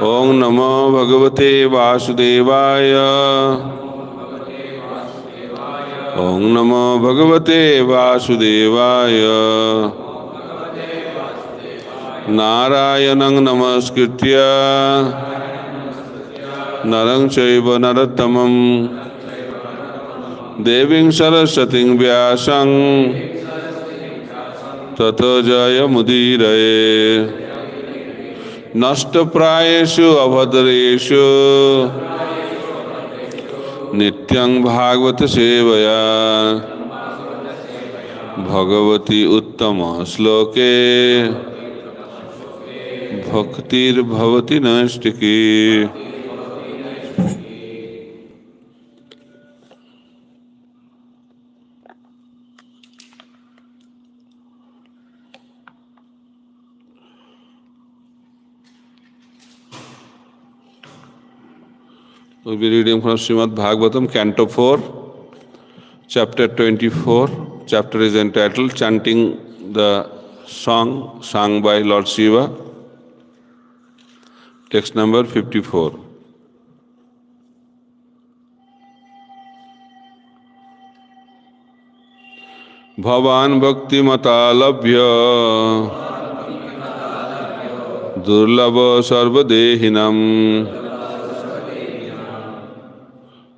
Om Namo Bhagavate Vasudevaya. Om Namo Bhagavate Vasudevaya. Narayanang Namaskritya Narang Chaiva Narattamam Deving Saraswating Vyasang Tato Jaya Mudiraye Nasta Prayeshu Abhadreshu Nityang Bhagavata Sevaya Bhagavati Uttama Sloke Bhaktir Bhavati Nastiki. We'll be reading from Srimad Bhagavatam, Canto 4, Chapter 24. Chapter is entitled Chanting the Song sung by Lord Shiva. Text number 54. Bhavan Bhakti Matalabhya Durlabha Sarvadehinam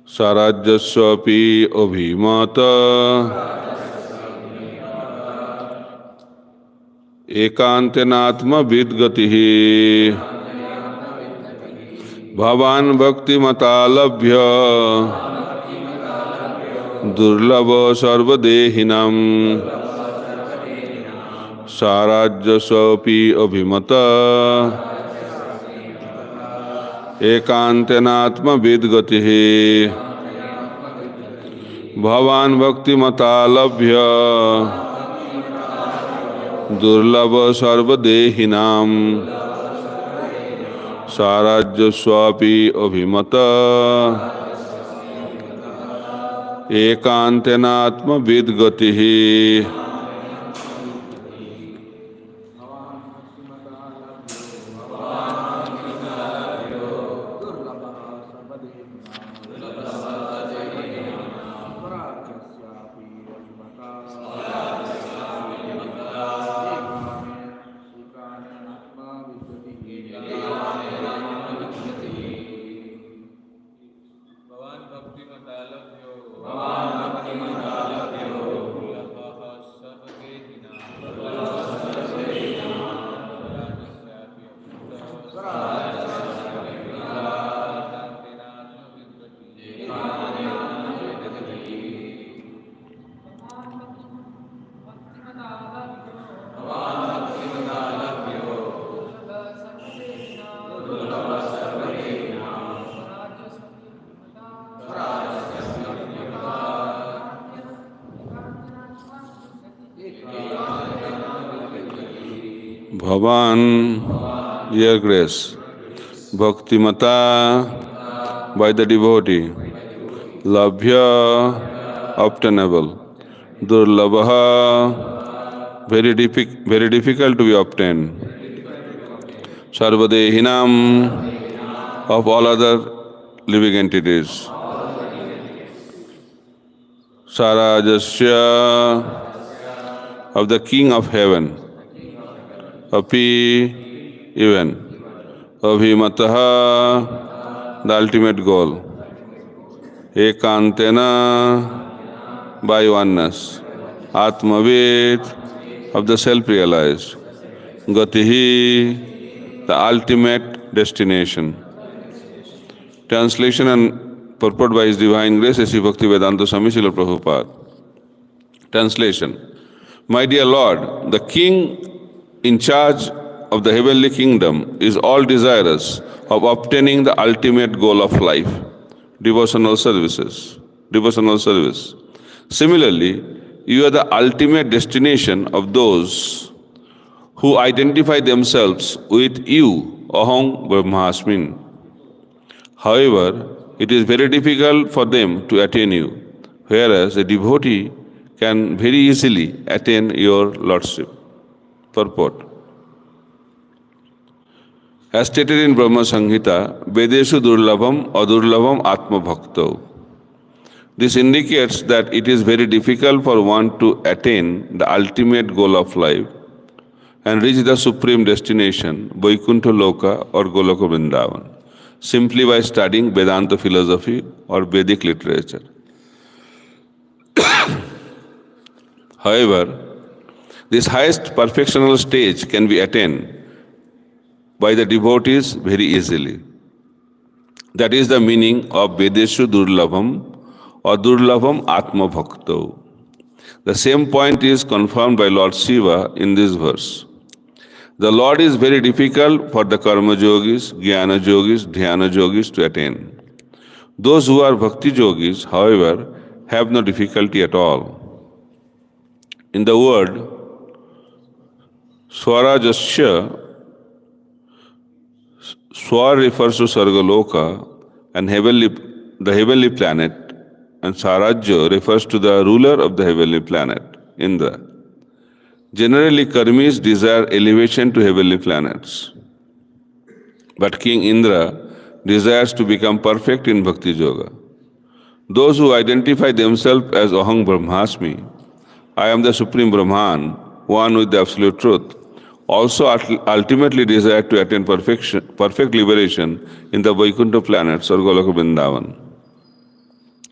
Sarajyasvapi Abhimata Ekantenatma Vidgatihi Bhavan Bhakti Matalabhya Durlabha Sarvadehinam Sarajyasvapi Abhimata Ekantenatma Vidgatihi Bhavan Bhakti Matalabhya Durlabha Sarvadehinam Sarajyasvapi Abhimata Ekantenatma Vidgatihi. Bhavan, your grace, Bhakti Mata, by the devotee, Labhya, obtainable, Durlabha, very difficult to be obtained, Sarvadehinam, of all other living entities, Sarajasya, of the King of Heaven, Api, even, Abhimataha, the ultimate goal, Ekantena, by oneness, Atmavid, of the self-realized, Gatihi, the ultimate destination. Translation and purport by His Divine Grace, Sri Bhakti Vedanta Swami Srila Prabhupada. Translation. My dear Lord, the King in charge of the heavenly kingdom is all desirous of obtaining the ultimate goal of life, devotional service. Similarly, you are the ultimate destination of those who identify themselves with you, Aham Brahmasmin. However, it is very difficult for them to attain you, whereas a devotee can very easily attain your lordship. Purport. As stated in Brahma Samhita, Vedeshu Durlabham Adurlabham Atma Bhakto. This indicates that it is very difficult for one to attain the ultimate goal of life and reach the supreme destination, Vaikuntha Loka or Goloka Vrindavan, simply by studying Vedanta philosophy or Vedic literature. However, this highest perfectional stage can be attained by the devotees very easily. That is the meaning of Vedeshu Durlabham or Durlabham Atma Bhakto. The same point is confirmed by Lord Shiva in this verse. The Lord is very difficult for the karma yogis, jnana yogis, dhyana yogis to attain. Those who are bhakti yogis, however, have no difficulty at all. In the word Swarajasya, Swar refers to Sargaloka and the heavenly planet, and Sarajya refers to the ruler of the heavenly planet, Indra. Generally, karmis desire elevation to heavenly planets. But King Indra desires to become perfect in Bhakti Yoga. Those who identify themselves as Aham Brahmasmi, I am the Supreme Brahman, one with the absolute truth, also ultimately desire to attain perfect liberation in the Vaikuntha planets or Goloka Vrindavan.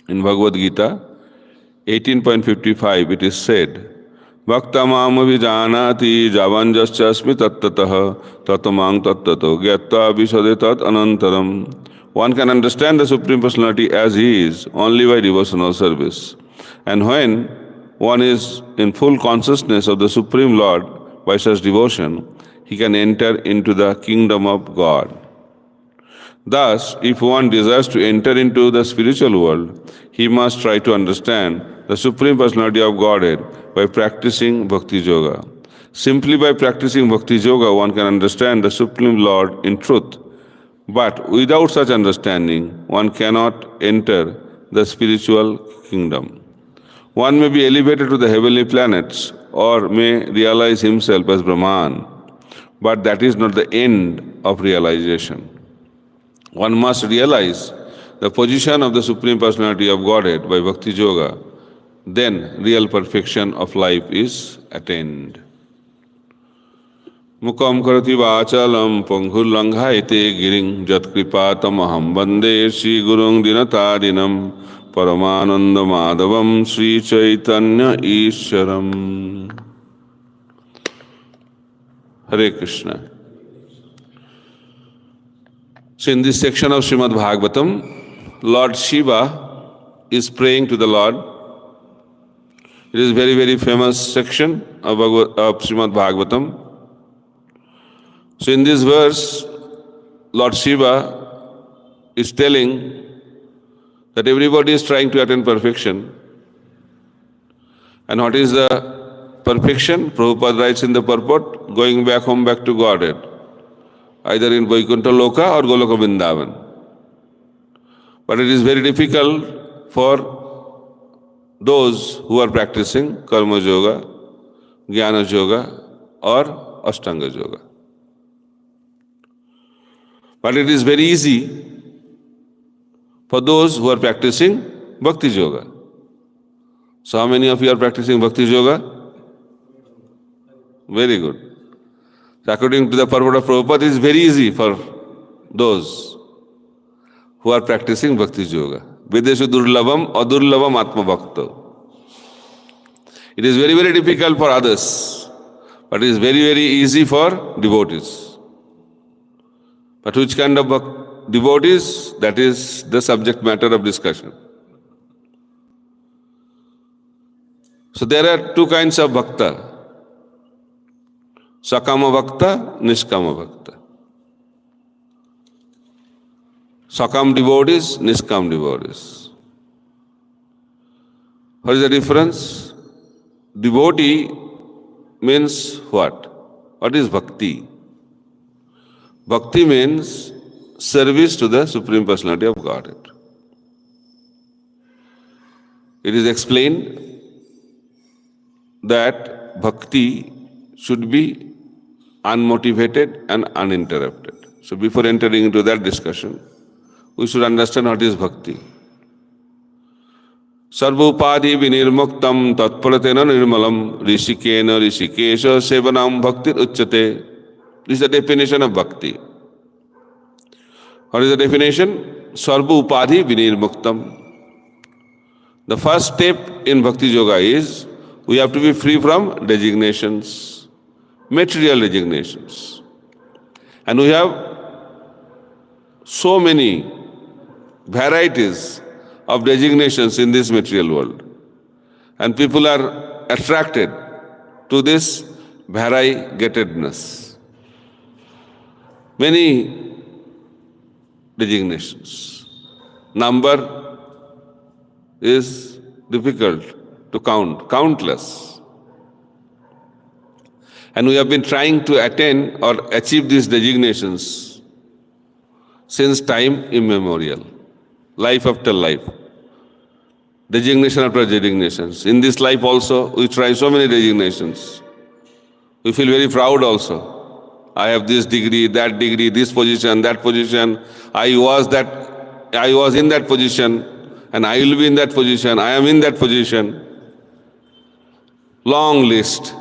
In Bhagavad Gita 18.55 it is said, Bhaktamam vijanati javanjaschasmi tattatah tatamang tattato gyatva visadetat anantaram. One can understand the Supreme Personality as He is only by devotional service. And when one is in full consciousness of the Supreme Lord by such devotion, he can enter into the kingdom of God. Thus, if one desires to enter into the spiritual world, he must try to understand the Supreme Personality of Godhead by practicing Bhakti Yoga. Simply by practicing Bhakti Yoga, one can understand the Supreme Lord in truth. But without such understanding, one cannot enter the spiritual kingdom. One may be elevated to the heavenly planets or may realize himself as Brahman, but that is not the end of realization. One must realize the position of the Supreme Personality of Godhead by Bhakti Yoga, then real perfection of life is attained. Mukam karati vachalam panghur langhaite giring jat kripa tamaham bande Shri Gurung dinatarinam Paramananda Madhavam Sri Chaitanya Ishwaram. Hare Krishna. So in this section of Srimad Bhagavatam, Lord Shiva is praying to the Lord. It is a very, very famous section of Srimad Bhagavatam. So in this verse, Lord Shiva is telling that everybody is trying to attain perfection. And what is the perfection? Prabhupada writes in the purport, going back home, back to Godhead, either in Vaikuntha Loka or Goloka Vrindavan. But it is very difficult for those who are practicing Karma Yoga, Jnana Yoga or Ashtanga Yoga. But it is very easy for those who are practicing Bhakti Yoga. So how many of you are practicing Bhakti Yoga? Very good. So according to the purport of Prabhupada, it is very easy for those who are practicing Bhakti Yoga. Vedeshu Durlabham Adurlabham Atma Bhakta. It is very, very difficult for others, but it is very, very easy for devotees. But which kind of devotees? That is the subject matter of discussion. So there are two kinds of bhakta. Sakama bhakta, Niskama bhakta. Sakam devotees, Niskam devotees. What is the difference? Devotee means what? What is bhakti? Bhakti means service to the Supreme Personality of Godhead. It is explained that bhakti should be unmotivated and uninterrupted. So before entering into that discussion, we should understand what is bhakti. Sarva upadhi vinirmuktam tatparatena nirmalam rishikena rishikesha sevanam bhaktir uchyate. This is the definition of bhakti. What is the definition? Sarva upadhi vinirmuktam. The first step in bhakti yoga is we have to be free from designations, material designations. And we have so many varieties of designations in this material world. And people are attracted to this variegatedness. Many designations. Number is difficult to count, countless. And we have been trying to attain or achieve these designations since time immemorial, life after life. Designation after designations. In this life also, we try so many designations. We feel very proud also. I have this degree, this position, that position. I was in that position, and I will be in that position. I am in that position. Long list.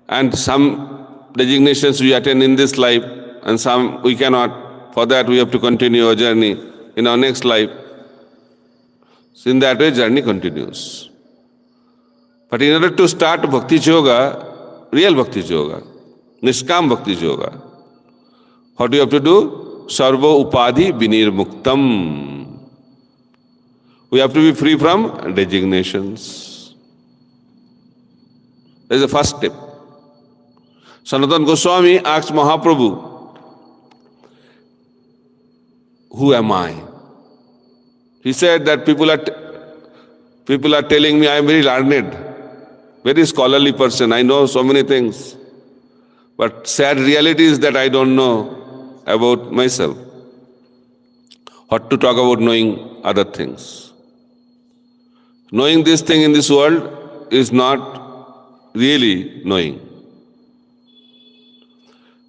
And some designations we attain in this life, and some we cannot. For that we have to continue our journey in our next life. So in that way, journey continues. But in order to start Bhakti Yoga, real Bhakti Yoga, Nishkam Bhakti Yoga, what do you have to do? Sarva upadhi vinirmuktam. We have to be free from designations. That is the first step. Sanatana Goswami asked Mahaprabhu, who am I? He said that people are telling me I am very learned, very scholarly person. I know so many things. But sad reality is that I don't know about myself. What to talk about knowing other things. Knowing this thing in this world is not really knowing.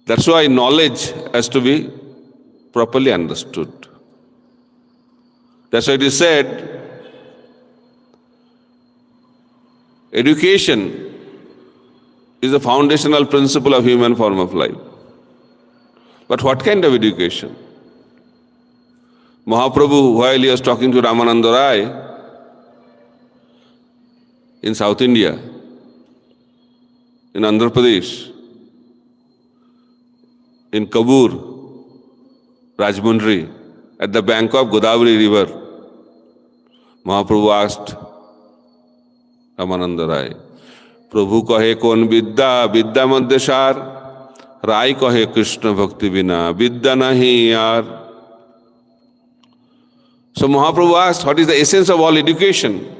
That's why knowledge has to be properly understood. That's why it is said, education is the foundational principle of human form of life. But what kind of education? Mahaprabhu, while he was talking to Ramananda Rai in South India, in Andhra Pradesh, in Kabur, Rajmundry, at the bank of Godavari River, Mahaprabhu asked Ramananda Rai, Prabhu kahe kon vidya, vidya madhya sar, Rai kahe Krishna bhakti vina, vidya nahi yaar. So Mahaprabhu asked, what is the essence of all education?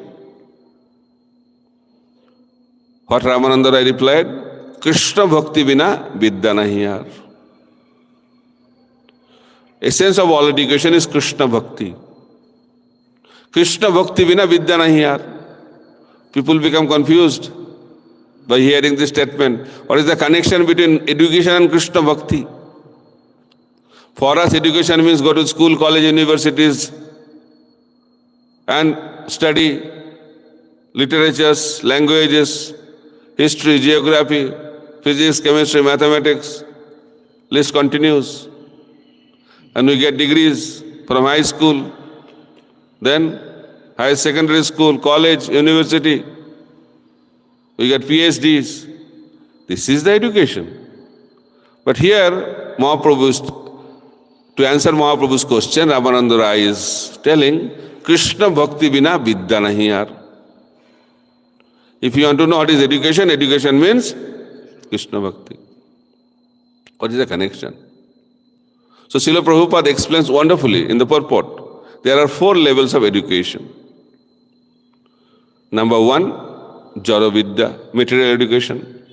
What Ramananda Rai replied? Krishna bhakti vina, vidya nahi yaar. Essence of all education is Krishna bhakti. Krishna bhakti vina vidya nahi yaar. People become confused by hearing this statement. What is the connection between education and Krishna bhakti? For us, education means go to school, college, universities and study literatures, languages, history, geography, physics, chemistry, mathematics. List continues. And we get degrees from high school, then higher secondary school, college, university. We get PhDs. This is the education. But here, to answer Mahaprabhu's question, Ramananda Rai is telling, Krishna bhakti vina vidya nahi yaar. If you want to know what is education, education means Krishna bhakti. What is the connection? So Srila Prabhupada explains wonderfully in the purport. There are 4 levels of education. Number 1, Jara Vidya, material education.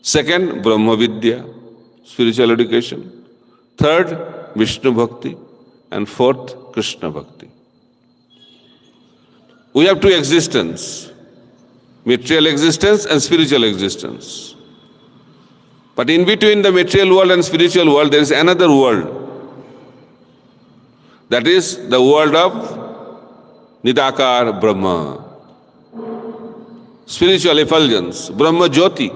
Second, Brahma Vidya, spiritual education. Third, Vishnu Bhakti. And fourth, Krishna Bhakti. We have 2 existences, material existence and spiritual existence. But in between the material world and spiritual world, there is another world. That is the world of Nidakar Brahma. Spiritual effulgence, Brahma Jyoti.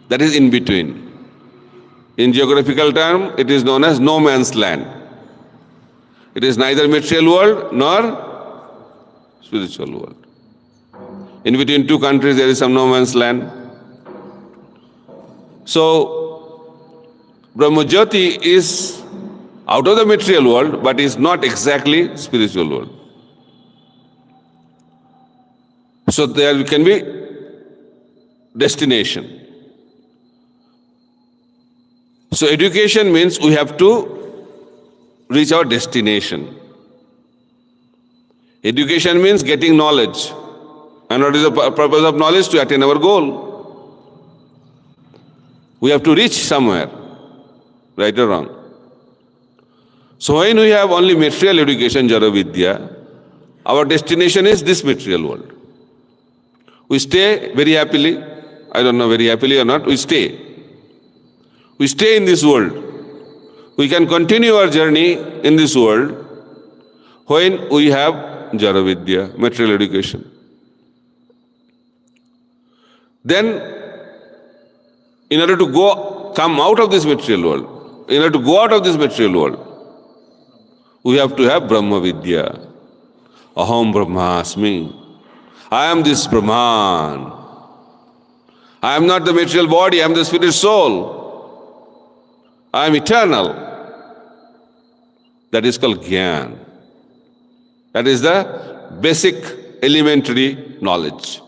That is in between. In geographical term, it is known as no man's land. It is neither material world nor spiritual world. In between two countries, there is some no man's land. So, Brahma Jyoti is out of the material world, but is not exactly spiritual world. So there can be destination. So education means we have to reach our destination. Education means getting knowledge. And what is the purpose of knowledge? To attain our goal. We have to reach somewhere, right or wrong. So when we have only material education, Jara Vidya, our destination is this material world. We stay very happily, I don't know very happily or not, we stay. We stay in this world. We can continue our journey in this world when we have Jara Vidya, material education. Then, in order to come out of this material world, in order to go out of this material world, we have to have Brahma Vidya. Aham Brahmasmi. I am this Brahman. I am not the material body, I am the spirit soul. I am eternal. That is called Gyan. That is the basic elementary knowledge.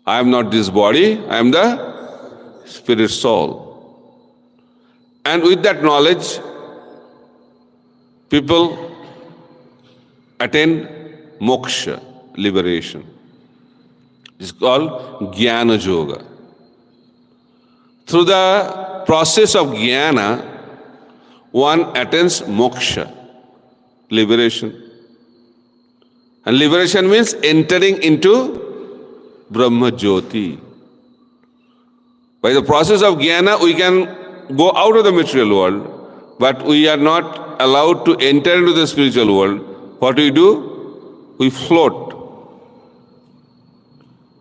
I am not this body, I am the spirit soul. And with that knowledge, people attain moksha, liberation. It's called Jnana Yoga. Through the process of Jnana, one attains moksha, liberation. And liberation means entering into Brahma Jyoti. By the process of Jnana, we can go out of the material world, but we are not allowed to enter into the spiritual world. What do? We float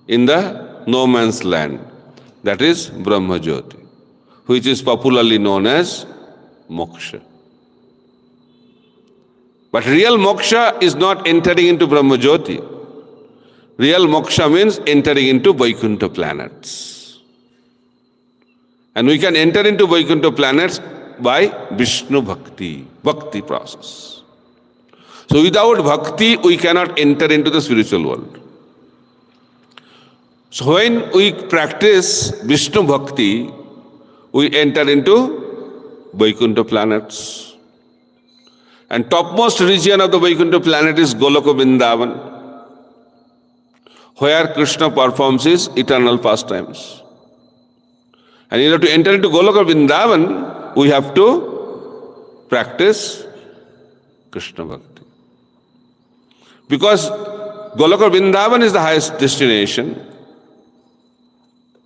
in the no man's land. That is Brahma Jyoti, which is popularly known as moksha. But real moksha is not entering into Brahma Jyoti. Real moksha means entering into Vaikuntha planets. And we can enter into Vaikuntha planets by Vishnu Bhakti, Bhakti process. So without Bhakti, we cannot enter into the spiritual world. So when we practice Vishnu Bhakti, we enter into Vaikuntha planets. And topmost region of the Vaikuntha planet is Goloka Vrindavan, where Krishna performs his eternal pastimes. And in order to enter into Goloka Vrindavan, we have to practice Krishna Bhakti. Because Goloka Vrindavan is the highest destination,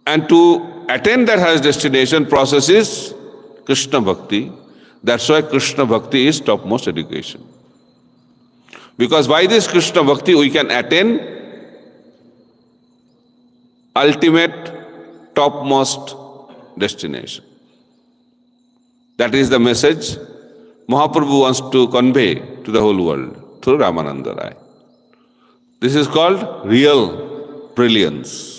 and to attain that highest destination process is Krishna Bhakti. That's why Krishna Bhakti is topmost education. Because by this Krishna Bhakti we can attain ultimate, topmost destination. That is the message Mahaprabhu wants to convey to the whole world through Ramananda Rai. This is called real brilliance.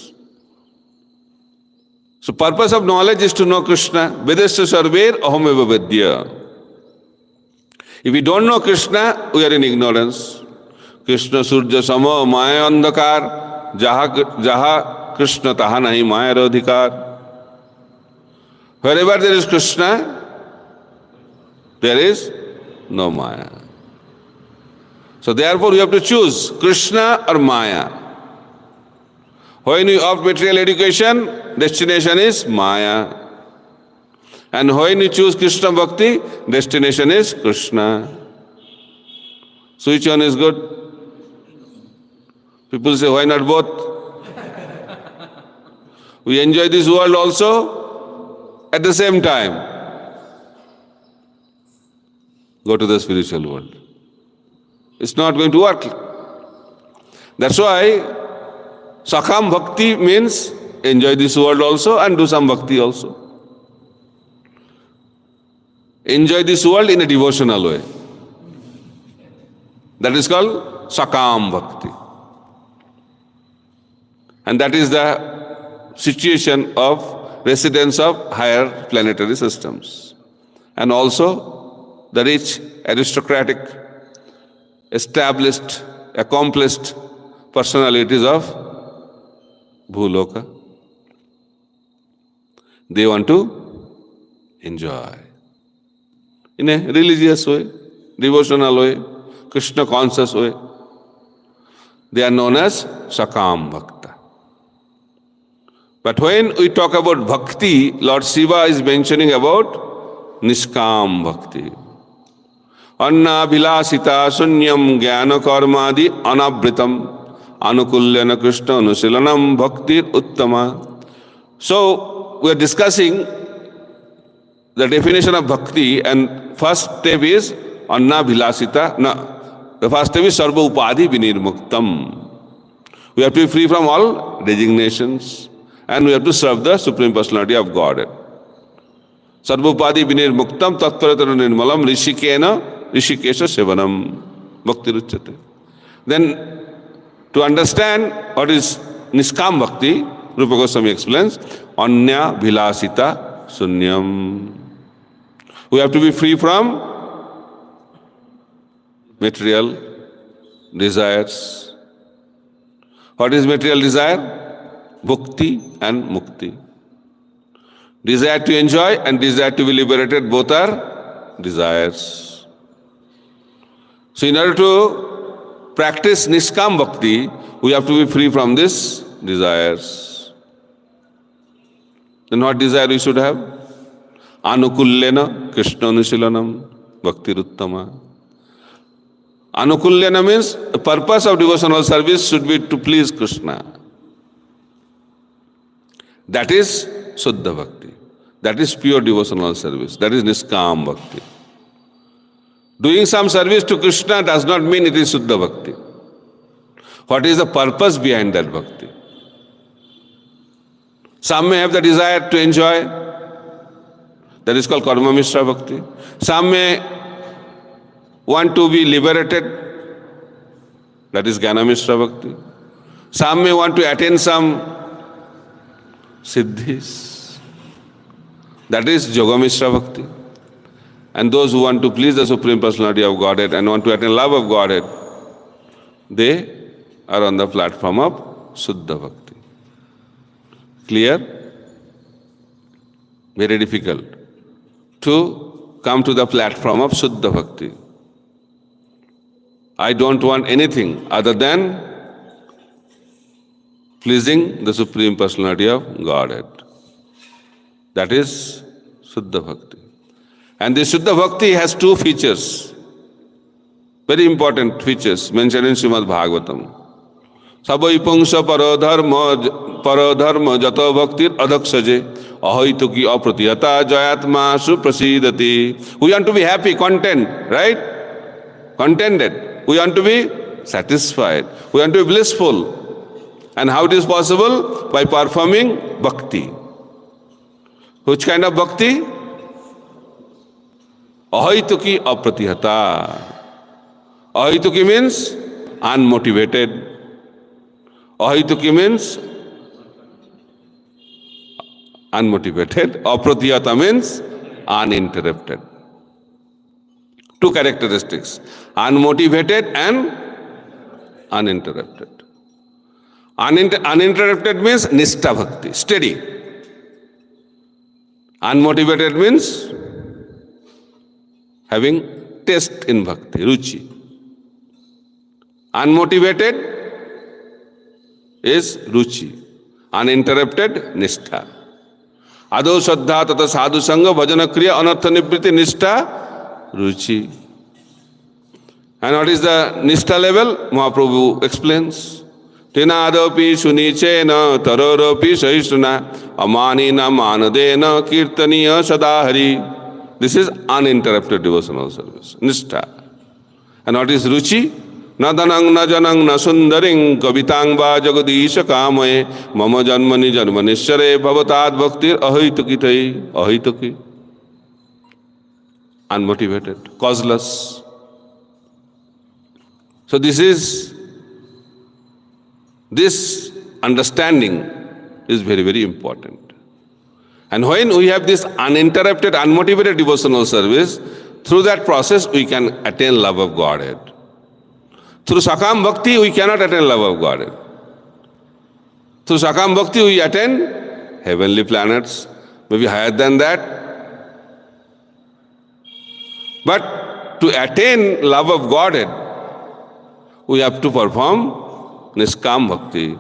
So purpose of knowledge is to know Krishna. Vedasya sarver ahameva vidya. If we don't know Krishna, we are in ignorance. Krishna surja sama maya andhakar jaha Krishna taha nahi maya radhikar. Wherever there is Krishna, there is no maya. So therefore we have to choose Krishna or Maya. When you opt material education, destination is Maya. And when you choose Krishna Bhakti, destination is Krishna. So which one is good? People say, why not both? We enjoy this world also at the same time. Go to the spiritual world. It's not going to work. That's why Sakam Bhakti means enjoy this world also and do some Bhakti also. Enjoy this world in a devotional way. That is called Sakam Bhakti. And that is the situation of residents of higher planetary systems. And also the rich, aristocratic, established, accomplished personalities of Bhuloka. They want to enjoy in a religious way, devotional way, Krishna conscious way. They are known as Sakam Bhakta. But when we talk about Bhakti, Lord Shiva is mentioning about Niskam Bhakti. Anna Vilasita Sunyam Jnana Karmadi Anavritam Anukulyana Krishna Anusilanam Bhakti Uttama. So we are discussing the definition of Bhakti, and first step is Anna Vilasita. No, the first step is Sarva Upadhi Vinirmuktam. We have to be free from all designations and we have to serve the Supreme Personality of Godhead. Sarva Upadhi Vinirmuktam Tatparatana Nirmalam Rishikena Rishikesha Sevanam Bhakti Ruchyate. Then to understand what is Niskam Bhakti, Rupa Goswami explains, Anya Vilasita Sunyam. We have to be free from material desires. What is material desire? Bhukti and Mukti. Desire to enjoy and desire to be liberated, both are desires. So in order to practice Niskam Bhakti, we have to be free from these desires. Then what desire we should have? Anukulyena Krishna Anusilanam Bhakti Ruttama. Anukulyena means the purpose of devotional service should be to please Krishna. That is Suddha Bhakti. That is pure devotional service. That is Niskam Bhakti. Doing some service to Krishna does not mean it is Suddha Bhakti. What is the purpose behind that Bhakti? Some may have the desire to enjoy. That is called Karma Mishra Bhakti. Some may want to be liberated. That is Jnana Mishra Bhakti. Some may want to attain some siddhis. That is Yoga Mishra Bhakti. And those who want to please the Supreme Personality of Godhead and want to attain love of Godhead, they are on the platform of Suddha Bhakti. Clear? Very difficult to come to the platform of Suddha Bhakti. I don't want anything other than pleasing the Supreme Personality of Godhead. That is Suddha Bhakti. And this Suddha Bhakti has two features, very important features mentioned in Srimad Bhagavatam. Saboi pungsa parodharma jato bhaktir adaksaje ahoituki apratiyata jayatma suprasidati. We want to be happy, content, right? Contented. We want to be satisfied. We want to be blissful. And how it is possible? By performing bhakti. Which kind of bhakti? Ahoituki apratihata. Ahoituki means unmotivated. Ahoituki means unmotivated. Apratihata means uninterrupted. Two characteristics, unmotivated and uninterrupted. Uninterrupted means Nishtha Bhakti, steady. Unmotivated means having taste in Bhakti, Ruchi. Unmotivated is Ruchi. Uninterrupted, Nishtha. Ado Shraddha Tata Sadhu Sangha Bhajana Kriya Anartha Nibriti Nishtha Ruchi. And what is the Nishtha level? Mahaprabhu explains. Tinadapi sunichena tararapi sahishruna amanina manadena kirtaniya sadahari. This is uninterrupted devotional service. Nishtha. And what is ruchi? Nadanang najanang nasundaring kavitang va jagadisha kamaye mama janmani janmanishare bhavatad bhaktir ahitukitai. Ahituki. Unmotivated, causeless. So this understanding is very, very important. And when we have this uninterrupted, unmotivated devotional service, through that process we can attain love of Godhead. Through Sakam Bhakti we cannot attain love of Godhead. Through Sakam Bhakti we attain heavenly planets, maybe higher than that. But to attain love of Godhead, we have to perform Niskam Bhakti.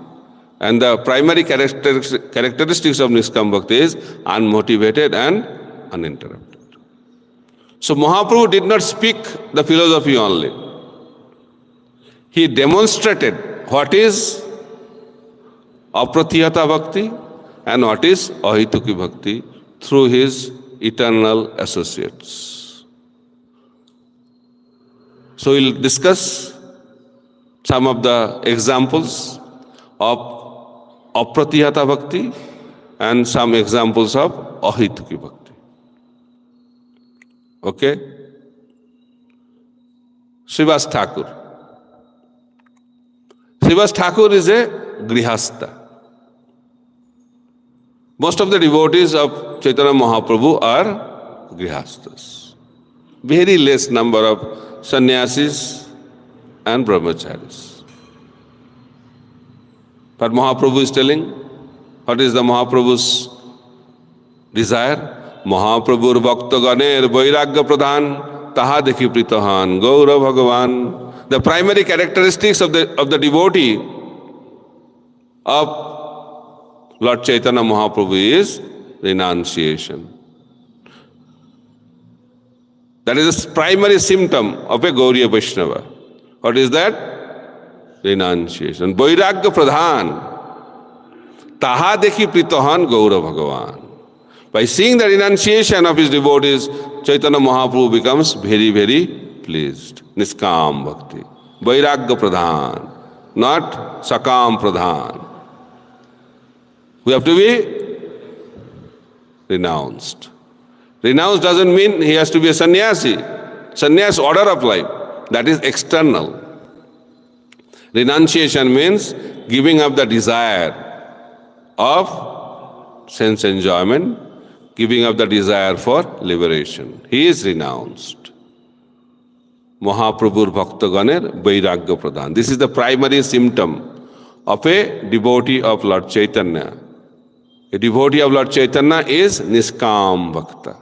And the primary characteristics of Niskam Bhakti is unmotivated and uninterrupted. So Mahaprabhu did not speak the philosophy only. He demonstrated what is Apratiyata Bhakti and what is Ahituki Bhakti through his eternal associates. So we'll discuss some of the examples of Apratiyata Bhakti and some examples of Ahituki Bhakti. Okay? Srivas Thakur. Srivas Thakur is a Grihastha. Most of the devotees of Chaitanya Mahaprabhu are Grihasthas. Very less number of sannyasis and brahmacharis. But Mahaprabhu is telling, what is the Mahaprabhu's desire? Mahaprabhur bhakta ganer vairagya pradhan taha dekhi pritahan gaura bhagavan. The primary characteristics of the devotee of Lord Chaitanya Mahaprabhu is renunciation. That is the primary symptom of a Gauriya Vaishnava. What is that? Renunciation. Vairagya pradhan taha dekhi pritahan gaura bhagavan. By seeing the renunciation of his devotees, Chaitanya Mahaprabhu becomes very, very pleased. Niskam Bhakti. Vairagya Pradhan, not Sakam Pradhan. We have to be renounced. Renounced doesn't mean he has to be a sannyasi. Sannyas order of life. That is external. Renunciation means giving up the desire of sense enjoyment, giving up the desire for liberation. He is renounced. Mahaprabhur Bhakta Ganer Vairagya Pradhan. This is the primary symptom of a devotee of Lord Chaitanya. A devotee of Lord Chaitanya is Niskam Bhakta.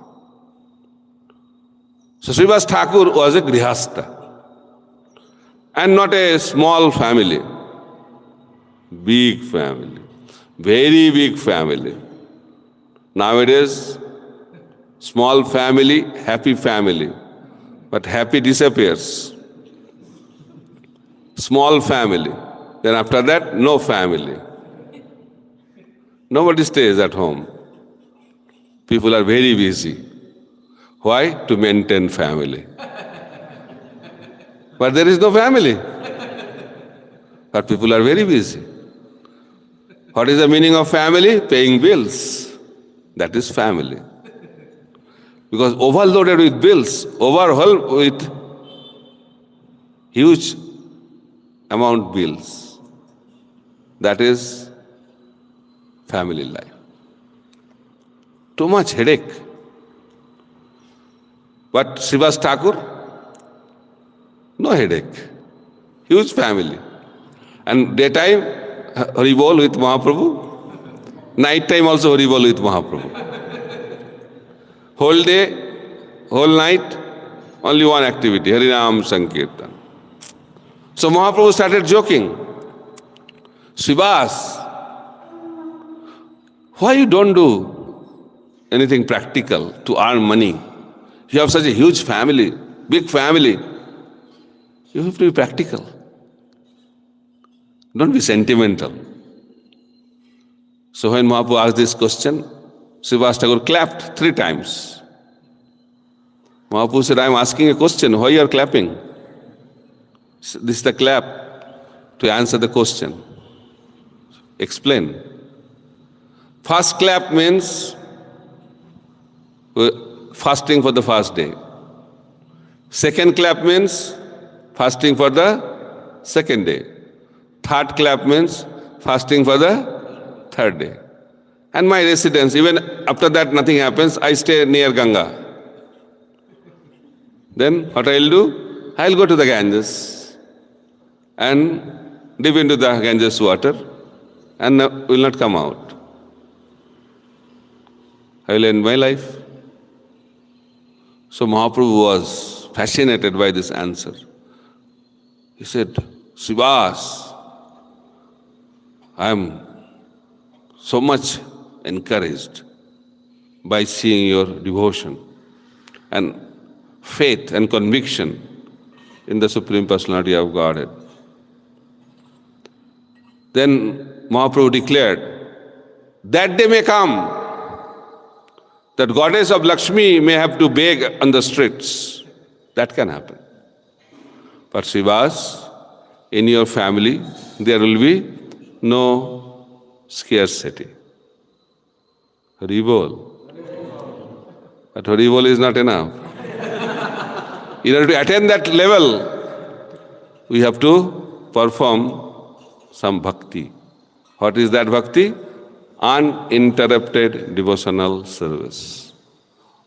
So Srivas Thakur was a Grihastha. And not a small family. Big family. Very big family. Nowadays, small family, happy family. But happy disappears. Small family. Then after that, no family. Nobody stays at home. People are very busy. Why? To maintain family. But there is no family. But people are very busy. What is the meaning of family? Paying bills. That is family. Because overloaded with bills, overwhelmed with huge amount bills. That is family life. Too much headache. But Srivas Thakur, no headache. Huge family. And daytime, Haribol with Mahaprabhu. Night time also Haribol with Mahaprabhu. Whole day, whole night, only one activity, Harinam Sankirtan. So Mahaprabhu started joking. Srivas, why you don't do anything practical to earn money? You have such a huge family, big family. You have to be practical. Don't be sentimental. So when Mahaprabhu asked this question, Srivas Thakur clapped 3 times. Mahaprabhu said, I am asking a question, why you are clapping? This is the clap to answer the question. Explain. First clap means fasting for the first day. Second clap means fasting for the second day. Third clap means fasting for the third day. And my residence, even after that nothing happens, I stay near Ganga. Then what I'll do? I'll go to the Ganges and dip into the Ganges water and will not come out. I will end my life. So Mahaprabhu was fascinated by this answer. He said, Srivas, I am so much encouraged by seeing your devotion and faith and conviction in the Supreme Personality of Godhead. Then Mahaprabhu declared, that day may come that goddess of Lakshmi may have to beg on the streets. That can happen. But Srivas, in your family, there will be no scarcity. Haribol. But Haribol is not enough. In order to attain that level, we have to perform some bhakti. What is that bhakti? Uninterrupted devotional service.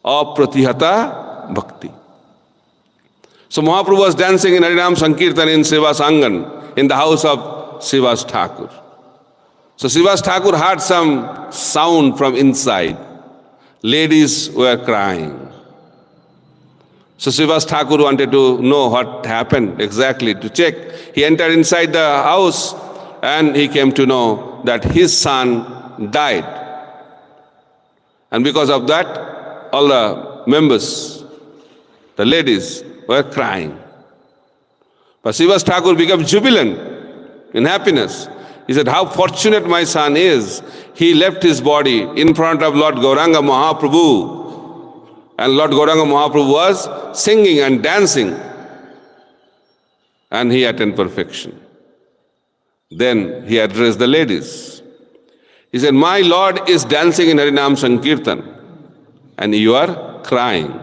Apratihata bhakti. So Mahaprabhu was dancing in Harinam Sankirtan in Srivas Angan, in the house of Srivas Thakur. So Srivas Thakur heard some sound from inside. Ladies were crying. So Srivas Thakur wanted to know what happened exactly, to check. He entered inside the house and he came to know that his son died. And because of that, all the members, the ladies, were crying. But Srivas Thakur became jubilant in happiness. He said, how fortunate my son is. He left his body in front of Lord Gauranga Mahaprabhu. And Lord Gauranga Mahaprabhu was singing and dancing. And he attained perfection. Then he addressed the ladies. He said, my Lord is dancing in Harinam Sankirtan and you are crying.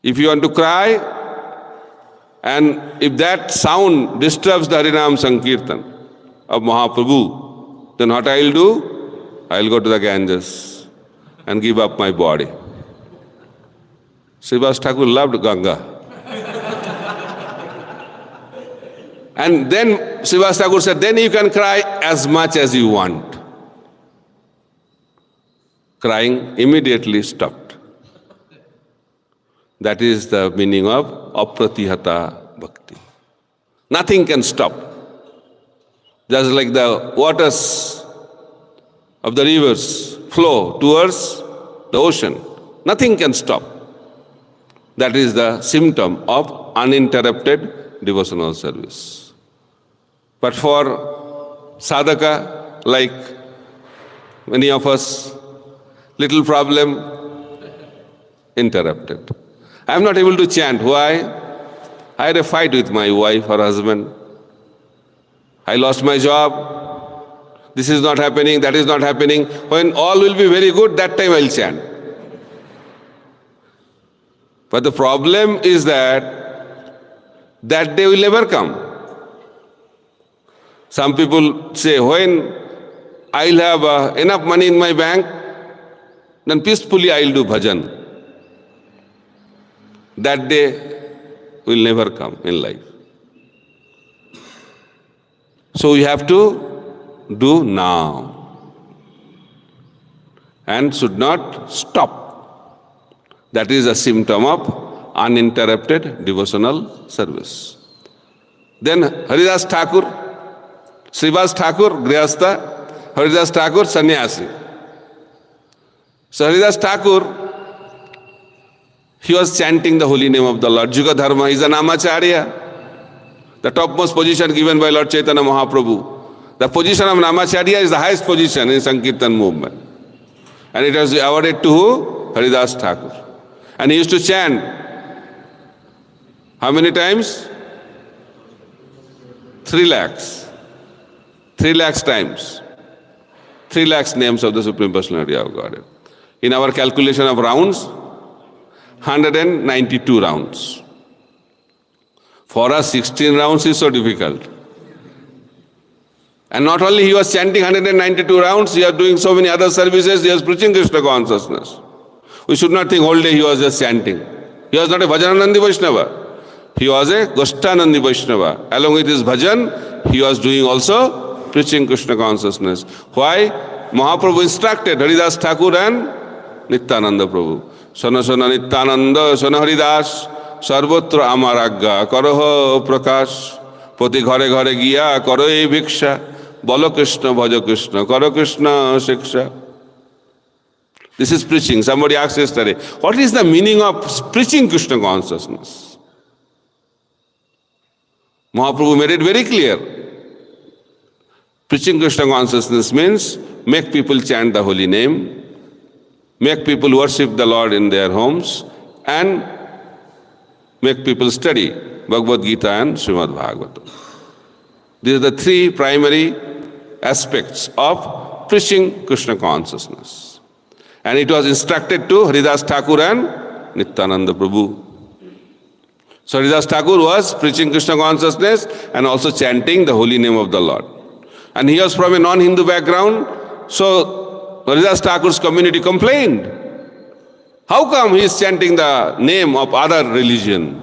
If you want to cry and if that sound disturbs the Harinam Sankirtan of Mahaprabhu, then what I'll do? I'll go to the Ganges and give up my body. Srivas Thakur loved Ganga. And then Srivas Thakur said, then you can cry as much as you want. Crying immediately stopped. That is the meaning of apratihata bhakti. Nothing can stop. Just like the waters of the rivers flow towards the ocean, nothing can stop. That is the symptom of uninterrupted devotional service. But for sadhaka, like many of us, little problem, interrupted. I am not able to chant. Why? I had a fight with my wife or husband. I lost my job. This is not happening, that is not happening. When all will be very good, that time I will chant. But the problem is that day will never come. Some people say, when I'll have enough money in my bank, then peacefully I'll do bhajan. That day will never come in life. So we have to do now and should not stop. That is a symptom of uninterrupted devotional service. Then Haridas Thakur, Srivas Thakur, Grihastha, Haridas Thakur, Sannyasi. So Haridas Thakur, he was chanting the holy name of the Lord. Juga Dharma, he is an Amacharya. The topmost position given by Lord Chaitanya Mahaprabhu. The position of Namacharya is the highest position in Sankirtan movement. And it was awarded to who? Haridas Thakur. And he used to chant. How many times? 3 lakhs. 3 lakhs times. 3 lakhs names of the Supreme Personality of Godhead. In our calculation of rounds, 192 rounds. For us, 16 rounds is so difficult. And not only he was chanting 192 rounds, he was doing so many other services, he was preaching Krishna consciousness. We should not think whole day he was just chanting. He was not a Bhajananandi Vaishnava. He was a Goshtanandi Vaishnava. Along with his bhajan, he was doing also preaching Krishna consciousness. Why? Mahaprabhu instructed Haridas Thakur and Nityananda Prabhu. Sona Sona Nityananda, Sona Haridas, Sarvatra Amaragga, Karaho Prakash, Poti Ghare Ghare Giya, Karo E Bhiksha, Bolo Krishna, Bhaja Krishna, Karo Krishna, Shiksha. This is preaching. Somebody asked yesterday, what is the meaning of preaching Krishna consciousness? Mahaprabhu made it very clear. Preaching Krishna consciousness means make people chant the holy name, make people worship the Lord in their homes, and make people study Bhagavad Gita and Srimad Bhagavatam. These are the 3 primary aspects of preaching Krishna consciousness. And it was instructed to Haridas Thakur and Nityananda Prabhu. So Haridas Thakur was preaching Krishna consciousness and also chanting the holy name of the Lord. And he was from a non-Hindu background, so Haridas Thakur's community complained. How come he is chanting the name of other religion?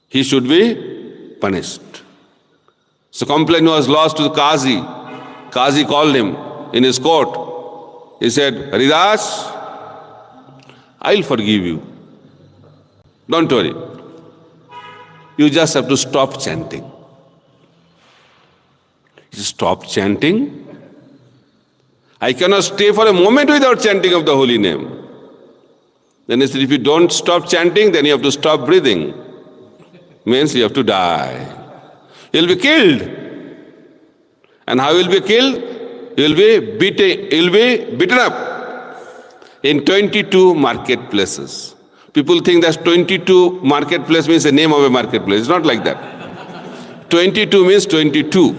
He should be punished. So complaint was lost to the Qazi. Qazi called him in his court. He said, Haridas, I'll forgive you. Don't worry. You just have to stop chanting. He said, stop chanting? I cannot stay for a moment without chanting of the holy name. Then he said, if you don't stop chanting, then you have to stop breathing. Means you have to die. You'll be killed. And how you'll be killed? You'll be beaten up in 22 marketplaces. People think that 22 marketplace means the name of a marketplace. It's not like that. 22 means 22.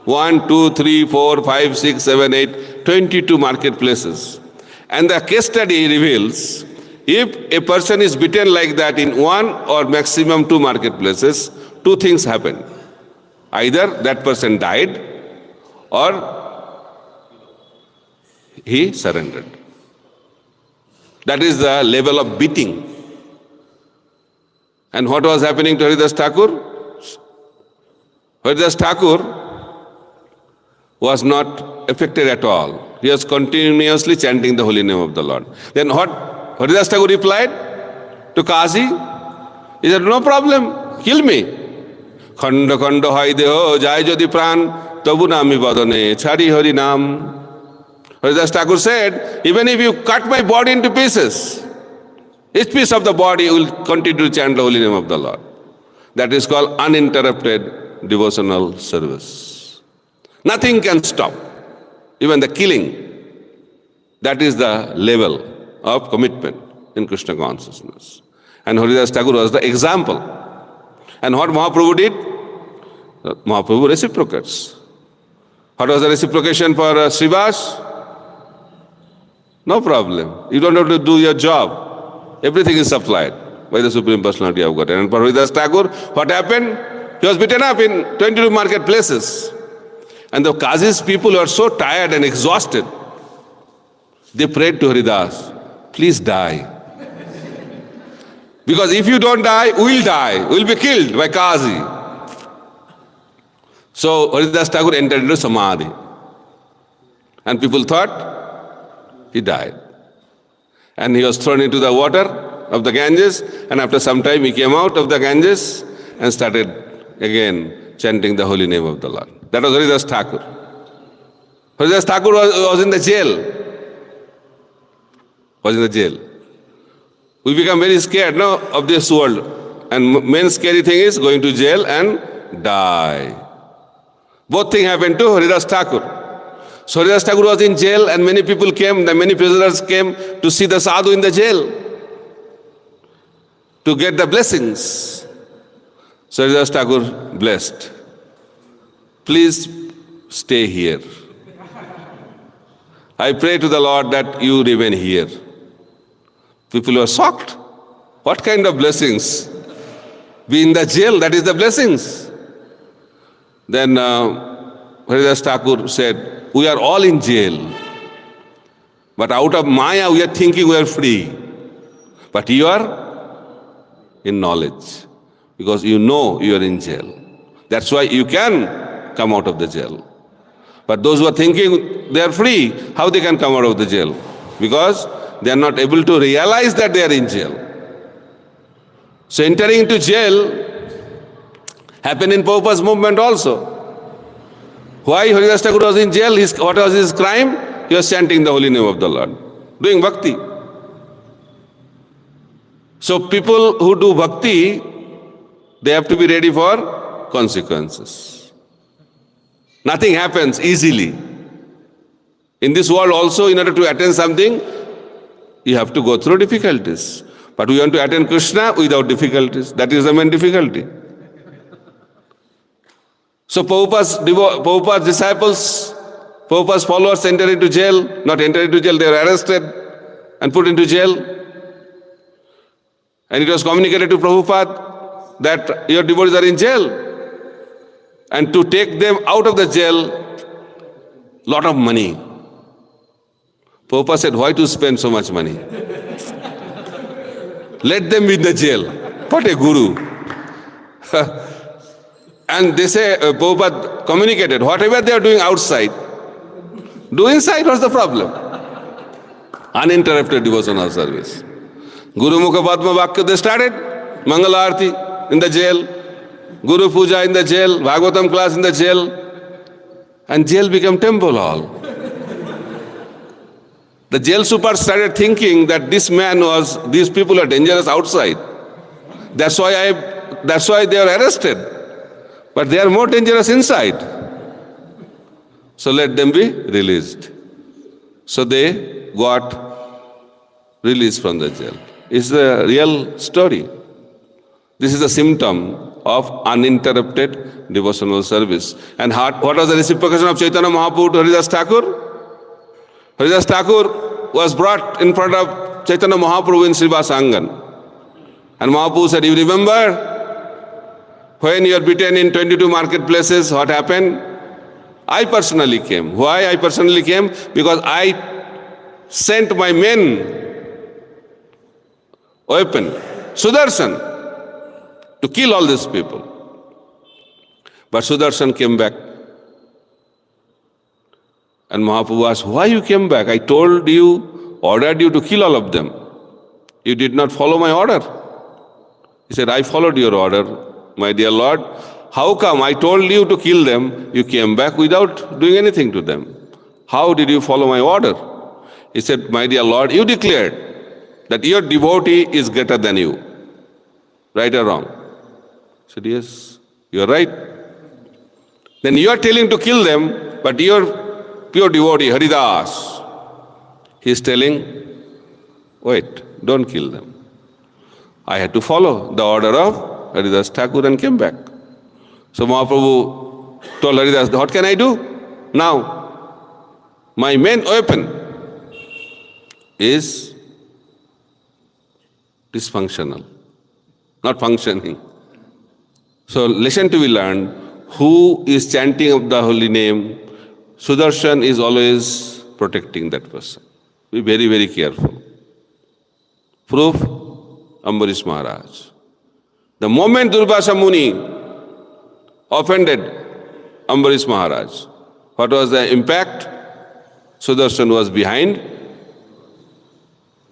1, 2, 3, 4, 5, 6, 7, 8, 22 marketplaces. And the case study reveals, if a person is beaten like that in 1 or maximum 2 marketplaces, 2 things happen. Either that person died or he surrendered. That is the level of beating. And what was happening to Haridas Thakur? Haridas Thakur was not affected at all. He was continuously chanting the holy name of the Lord. Then what Haridas Thakur replied to Qazi? He said, no problem, kill me. Khanda khanda hai deho jai jodi pran tabu nami badane chari hari nam. Haridas Thakur said, even if you cut my body into pieces, each piece of the body will continue to chant the holy name of the Lord. That is called uninterrupted devotional service. Nothing can stop, even the killing. That is the level of commitment in Krishna consciousness. And Haridas Thakur was the example. And what Mahaprabhu did? Mahaprabhu reciprocates. What was the reciprocation for Srivas? No problem. You don't have to do your job. Everything is supplied by the Supreme Personality of Godhead. And for Haridas Thakur, what happened? He was beaten up in 22 marketplaces. And the Qazi's people were so tired and exhausted. They prayed to Haridas, please die. Because if you don't die, we'll die. We'll be killed by Qazi. So Haridas Thakur entered into Samadhi. And people thought he died. And he was thrown into the water of the Ganges. And after some time he came out of the Ganges and started again chanting the holy name of the Lord. That was Haridas Thakur. Haridas Thakur was in the jail. Was in the jail. We become very scared now of this world. And main scary thing is going to jail and die. Both things happened to Haridas Thakur. So Haridas Thakur was in jail and many people came, many prisoners came to see the sadhu in the jail to get the blessings. So Haridas Thakur blessed. Please stay here. I pray to the Lord that you remain here. People were shocked. What kind of blessings? Be in the jail, that is the blessings. Then Haridas Thakur said, we are all in jail. But out of Maya, we are thinking we are free. But you are in knowledge. Because you know you are in jail. That's why you can come out of the jail. But those who are thinking they are free, how they can come out of the jail? Because they are not able to realize that they are in jail. So entering into jail happened in Prabhupada's movement also. Why Haridas Thakur was in jail? What was his crime? He was chanting the holy name of the Lord, doing bhakti. So people who do bhakti, they have to be ready for consequences. Nothing happens easily. In this world also, in order to attain something, you have to go through difficulties. But we want to attain Krishna without difficulties. That is the main difficulty. So Prabhupada's disciples, Prabhupada's followers enter into jail, not enter into jail, they were arrested and put into jail. And it was communicated to Prabhupada that your devotees are in jail. And to take them out of the jail, lot of money. Prabhupada said, why to spend so much money? Let them be in the jail. What a guru. And they say, Prabhupada communicated, whatever they are doing outside, do inside, what's the problem? Uninterrupted devotional service. Guru Mukha Padma Vakya, they started. Mangala Arati in the jail. Guru Puja in the jail. Bhagavatam class in the jail. And jail became temple hall. The jail super started thinking that these people are dangerous outside. That's why they are arrested. But they are more dangerous inside. So let them be released. So they got released from the jail. It's a real story. This is a symptom of uninterrupted devotional service. And what was the reciprocation of Chaitanya Mahaprabhu to Haridas Thakur? Haridas Thakur was brought in front of Chaitanya Mahaprabhu in Srivas Angan. And Mahaprabhu said, you remember when you are beaten in 22 marketplaces, what happened? I personally came. Why I personally came? Because I sent my men weapon, Sudarshan, to kill all these people. But Sudarshan came back. And Mahaprabhu asked, why you came back? I told you, ordered you to kill all of them. You did not follow my order. He said, I followed your order. My dear Lord, how come I told you to kill them, you came back without doing anything to them? How did you follow my order? He said, my dear Lord, you declared that your devotee is greater than you. Right or wrong? He said, yes, you are right. Then you are telling to kill them, but your pure devotee, Haridas, he is telling, wait, don't kill them. I had to follow the order of Haridas Thakur and came back. So Mahaprabhu told Haridas, what can I do now? My main weapon is dysfunctional, not functioning. So lesson to be learned, who is chanting of the holy name, Sudarshan is always protecting that person. Be very, very careful. Proof, Ambarish Maharaj. The moment Durvasa Muni offended Ambarish Maharaj, what was the impact? Sudarshan was behind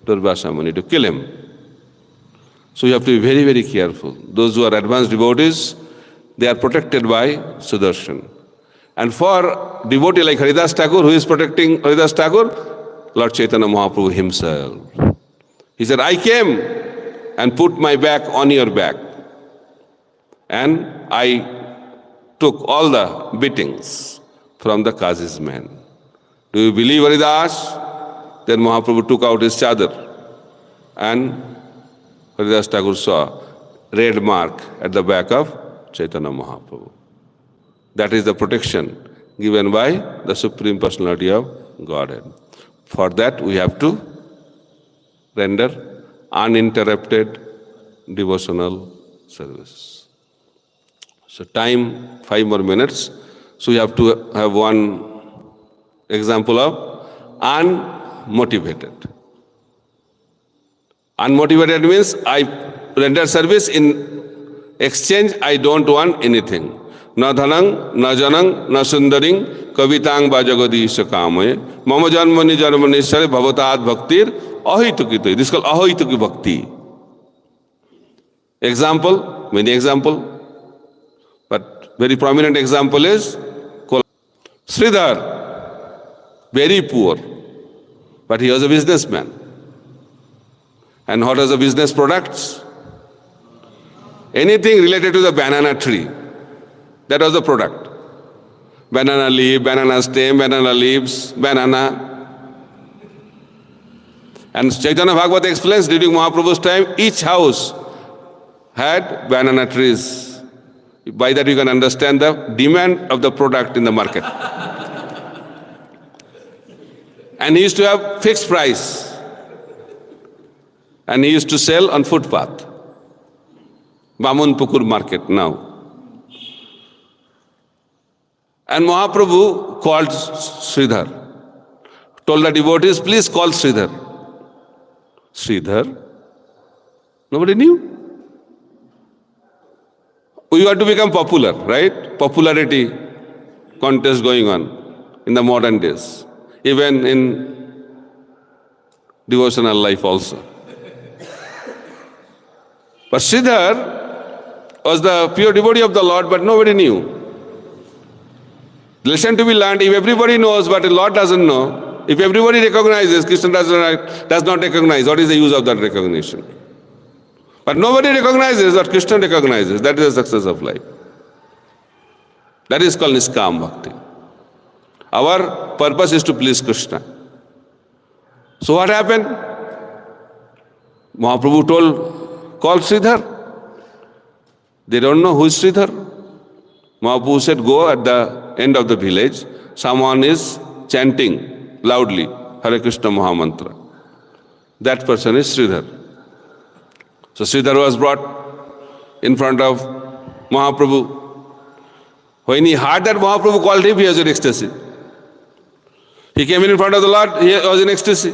Durvasa Muni to kill him. So you have to be very, very careful. Those who are advanced devotees, they are protected by Sudarshan. And for devotee like Haridas Thakur, who is protecting Haridas Thakur? Lord Chaitanya Mahaprabhu himself. He said, I came and put my back on your back. And I took all the beatings from the Qazi's men. Do you believe Haridas? Then Mahaprabhu took out his chadar, and Haridas Thakur saw red mark at the back of Chaitanya Mahaprabhu. That is the protection given by the Supreme Personality of Godhead. For that we have to render uninterrupted devotional service. So time, 5 more minutes. So you have to have one example of unmotivated. Unmotivated means I render service in exchange, I don't want anything. Na dhanang, na janang, na sundaring, kavitang ba jagadisha kamaye, mama janmani janmanishare bhavatat bhaktir ahitukito. This is called ahituki bhakti. Example, many example, but very prominent example is Sridhar, very poor, but he was a businessman. And what are the business products? Anything related to the banana tree. That was the product. Banana leaf, banana stem, banana leaves, banana. And Chaitanya Bhagavata explains during Mahaprabhu's time, each house had banana trees. By that you can understand the demand of the product in the market. And he used to have fixed price. And he used to sell on footpath. Bamun Pukur market now. And Mahaprabhu called Sridhar. Told the devotees, please call Sridhar. Sridhar? Nobody knew. We want to become popular, right? Popularity contest going on in the modern days. Even in devotional life also. But Sridhar was the pure devotee of the Lord, but nobody knew. Lesson to be learned, if everybody knows but the Lord doesn't know, if everybody recognizes, Krishna does not recognize, what is the use of that recognition? But nobody recognizes what Krishna recognizes. That is the success of life. That is called Niskam Bhakti. Our purpose is to please Krishna. So what happened? Mahaprabhu called Sridhar. They don't know who is Sridhar. Mahaprabhu said, go at the end of the village. Someone is chanting loudly, Hare Krishna Mahamantra. That person is Sridhar. So Sridhar was brought in front of Mahaprabhu. When he heard that Mahaprabhu called him, he was in ecstasy. He came in front of the Lord, he was in ecstasy.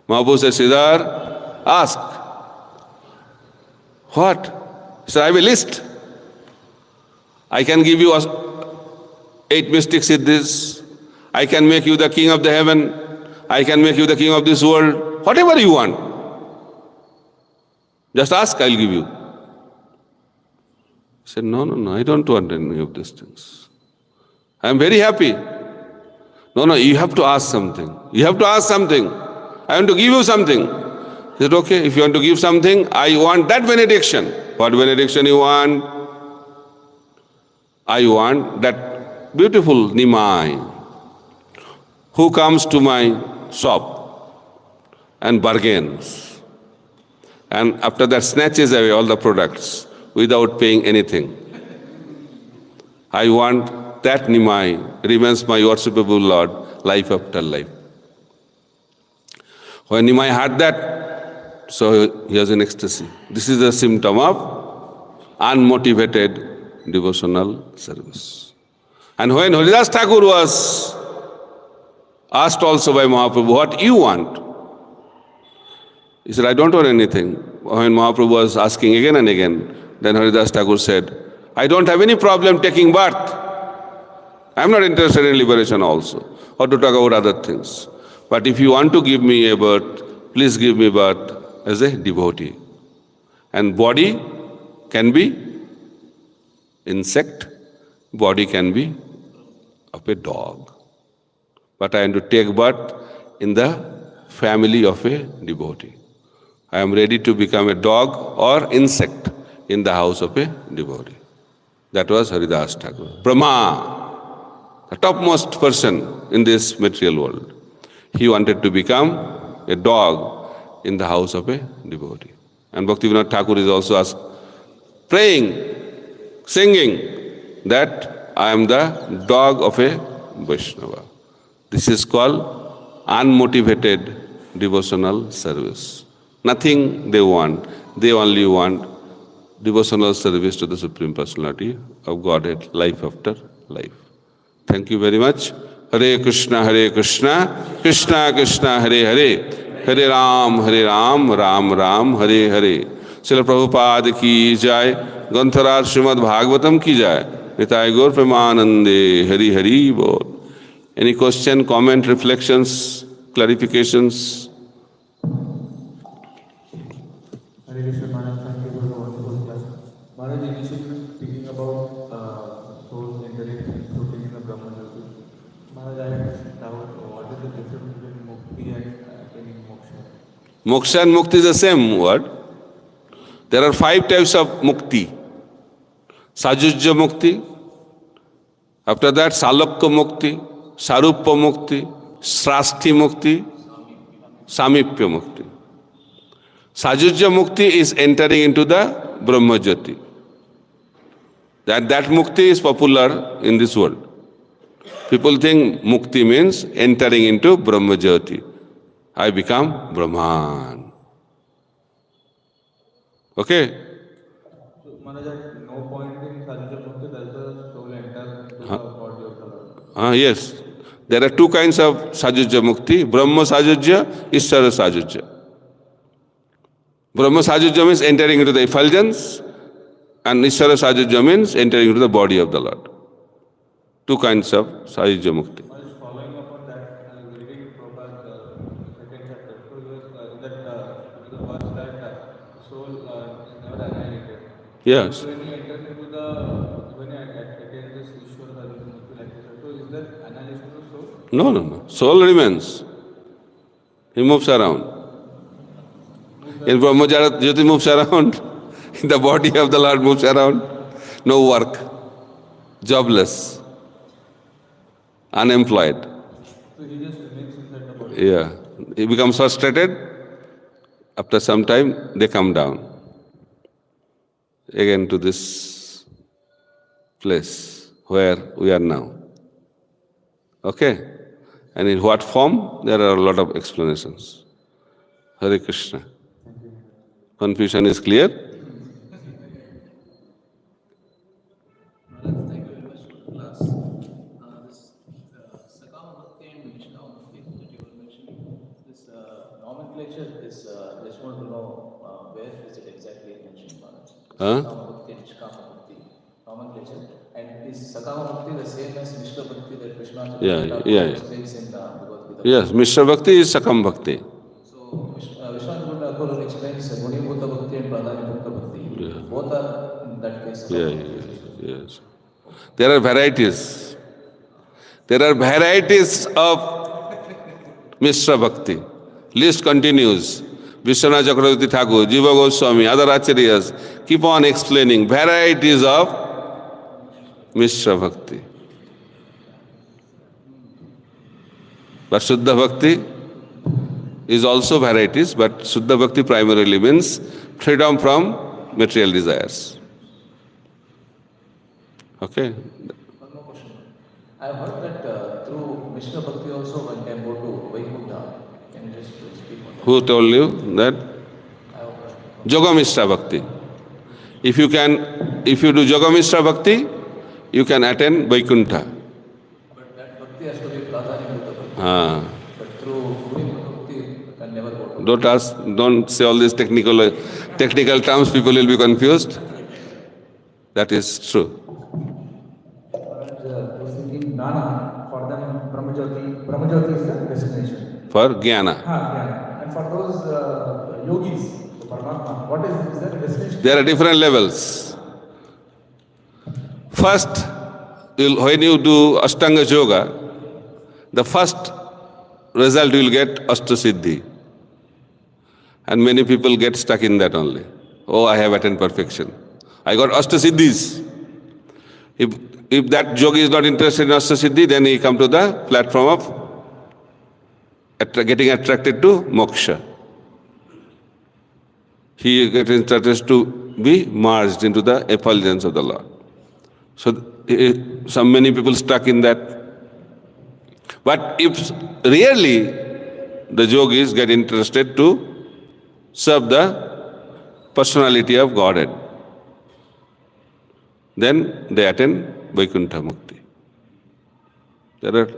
Mahaprabhu said, Sridhar, ask. What? He said, I have a list. I can give you 8 mystic siddhis. I can make you the king of the heaven. I can make you the king of this world. Whatever you want. Just ask, I'll give you. He said, no, I don't want any of these things. I am very happy. No, you have to ask something. You have to ask something. I want to give you something. He said, okay, if you want to give something, I want that benediction. What benediction you want? I want that beautiful Nimai who comes to my shop and bargains. And after that snatches away all the products without paying anything. I want that Nimai remains my worshipable Lord life after life. When Nimai heard that, so he was in ecstasy. This is a symptom of unmotivated devotional service. And when Haridas Thakur was asked also by Mahaprabhu, what you want? He said, I don't want anything. When Mahaprabhu was asking again and again, then Haridas Thakur said, I don't have any problem taking birth. I am not interested in liberation also, or to talk about other things. But if you want to give me a birth, please give me birth as a devotee. And body can be insect, body can be of a dog. But I am to take birth in the family of a devotee. I am ready to become a dog or insect in the house of a devotee. That was Haridas Thakur. Brahma, the topmost person in this material world. He wanted to become a dog in the house of a devotee. And Bhaktivinoda Thakur is also praying, singing that I am the dog of a Vaishnava. This is called unmotivated devotional service. Nothing they want. They only want devotional service to the Supreme Personality of Godhead, life after life. Thank you very much. Hare Krishna, Krishna Krishna, Hare Hare, Hare Ram, Ram Ram, Hare Hare. Srila Prabhupada ki jai, Granthara Srimad Bhagavatam ki jai, Nitai Gaur Premanande, Hari Hari Bol. Any question, comment, reflections, clarifications? Hare Krishna Maharaj, thank you for the wonderful class. Maharaj, initially speaking about soul entering, floating in the Brahma Jyoti. Maharaj, I had doubt what is the difference between mukti and attaining moksha? Moksha and mukti is the same word. There are 5 types of mukti. Sajujya mukti. After that, Salokya mukti, Sarupya mukti, Srasti mukti, Samipya mukti. Sajujya mukti is entering into the Brahma Jyoti. That mukti is popular in this world. People think mukti means entering into Brahma Jyoti. I become Brahman. Okay? So, Maharaj, at no point in Sajujya Mukti does the soul enter into the body of the Lord. Yes. There are 2 kinds of Sajujya mukti, Brahma Sajujya, Ishvara Sajujya. Brahma Sajujya means entering into the effulgence, and Ishvara Sajujya means entering into the body of the Lord. 2 kinds of Sajujya mukti. Following up on that, I was reading Prabhupada's second chapter. So he was the verse that soul is never annihilated. Yes. So when you enter into when you attain this Ishvara Sajujya Mukti like this, so is there annihilation of soul? No. Soul remains. He moves around. In Brahma Jyoti moves around. The body of the Lord moves around. No work. Jobless. Unemployed. So he just remains inside the body. Yeah. He becomes frustrated. After some time, they come down. Again to this place where we are now. Okay? And in what form? There are a lot of explanations. Hare Krishna. Confusion is clear? Thank you very much for the class. This Sakama Bhakti and Nishkama Bhakti that you were mentioning, this nomenclature is, just want to know where is it exactly mentioned, Maharaj? Sakama Bhakti and Nishkama Bhakti nomenclature. And is Sakama Bhakti the same as Mishra Bhakti that Krishna explains in the Bhagavad Gita? Yes, Mishra Bhakti is Sakam Bhakti. So Vishwanath Thakur explains Gunibhuta Bhakti and Pradhanibhuta Bhakti. Yeah. Both are in that case. Yes. There are varieties. There are varieties of Mishra Bhakti. List continues. Vishwanath Chakravarti Thakur, Jiva Goswami, other acharyas keep on explaining varieties of Mishra Bhakti. But Shuddha Bhakti is also varieties, but Shuddha Bhakti primarily means freedom from material desires. Okay? One more question. I have heard that through Mishra Bhakti also one can go to Vaikuntha. Can you just speak on that? Who told you that? I have heard. Yoga Mishra Bhakti. If you do Yoga Mishra Bhakti, you can attain Vaikuntha. But that Bhakti has to be Pradhanibhuta Bhakti. But through Gunibhuta Bhakti, can never go to. Don't say all these technical terms, people will be confused. That is true. I was thinking Nana, for them Brahmajyoti is the destination. For Jnana. Yeah. And for those yogis, the Paramatma, what is that destination? There are different levels. First, when you do Ashtanga Yoga, the first result you will get Ashtasiddhi. And many people get stuck in that only. Oh, I have attained perfection. I got Ashtasiddhis. If that yogi is not interested in Ashtasiddhi, then he come to the platform of getting attracted to moksha. He gets interested to be merged into the effulgence of the Lord. So many people stuck in that. But if really the yogis get interested to serve the personality of Godhead, then they attain Vaikuntha Mukti. There are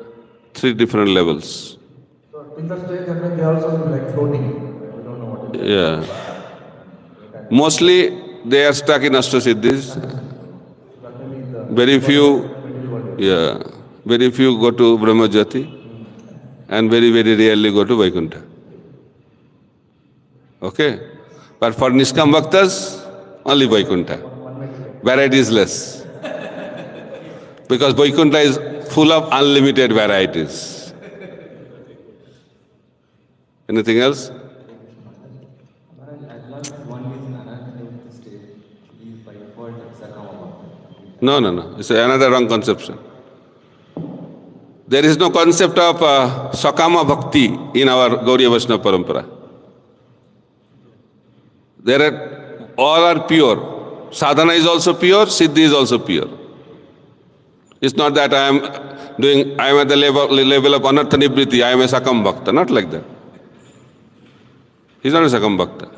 3 different levels. So in the stage, they also like floating. We don't know what it is. Yeah. Mostly they are stuck in Ashtasiddhis. Very few go to Brahmajyoti and very, very rarely go to Vaikuntha. Okay? But for Niskam Bhaktas, only Vaikuntha. Variety is less. Because Vaikuntha is full of unlimited varieties. Anything else? No. It's another wrong conception. There is no concept of Sakama Bhakti in our Gaudiya Vaishnava Parampara. All are pure. Sadhana is also pure, Siddhi is also pure. It's not that I am at the level of Anartha Nivriti, I am a Sakam Bhakta. Not like that. He's not a Sakam Bhakta.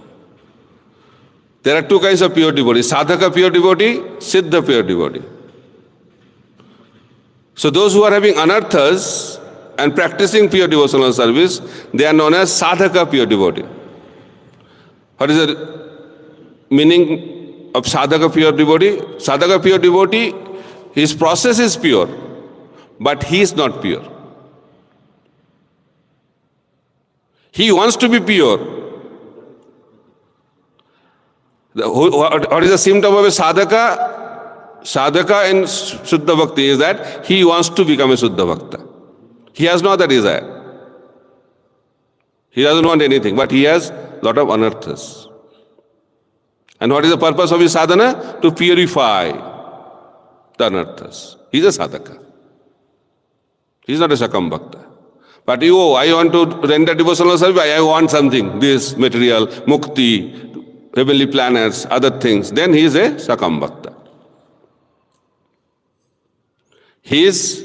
There are 2 kinds of pure devotees, Sadhaka pure devotee, Siddha pure devotee. So those who are having anarthas and practicing pure devotional service, they are known as Sadhaka pure devotee. What is the meaning of Sadhaka pure devotee? Sadhaka pure devotee, his process is pure, but he is not pure. He wants to be pure. What is the symptom of a sadhaka? Sadhaka in Shuddha Bhakti is that he wants to become a Shuddha Bhakta. He has no other desire. He doesn't want anything, but he has a lot of anarthas. And what is the purpose of his sadhana? To purify the anarthas. He is a sadhaka. He is not a Sakam Bhakta. But I want to render devotional service, I want something, this material, mukti, heavenly planets, other things. Then he is a Sakam Bhakta. He is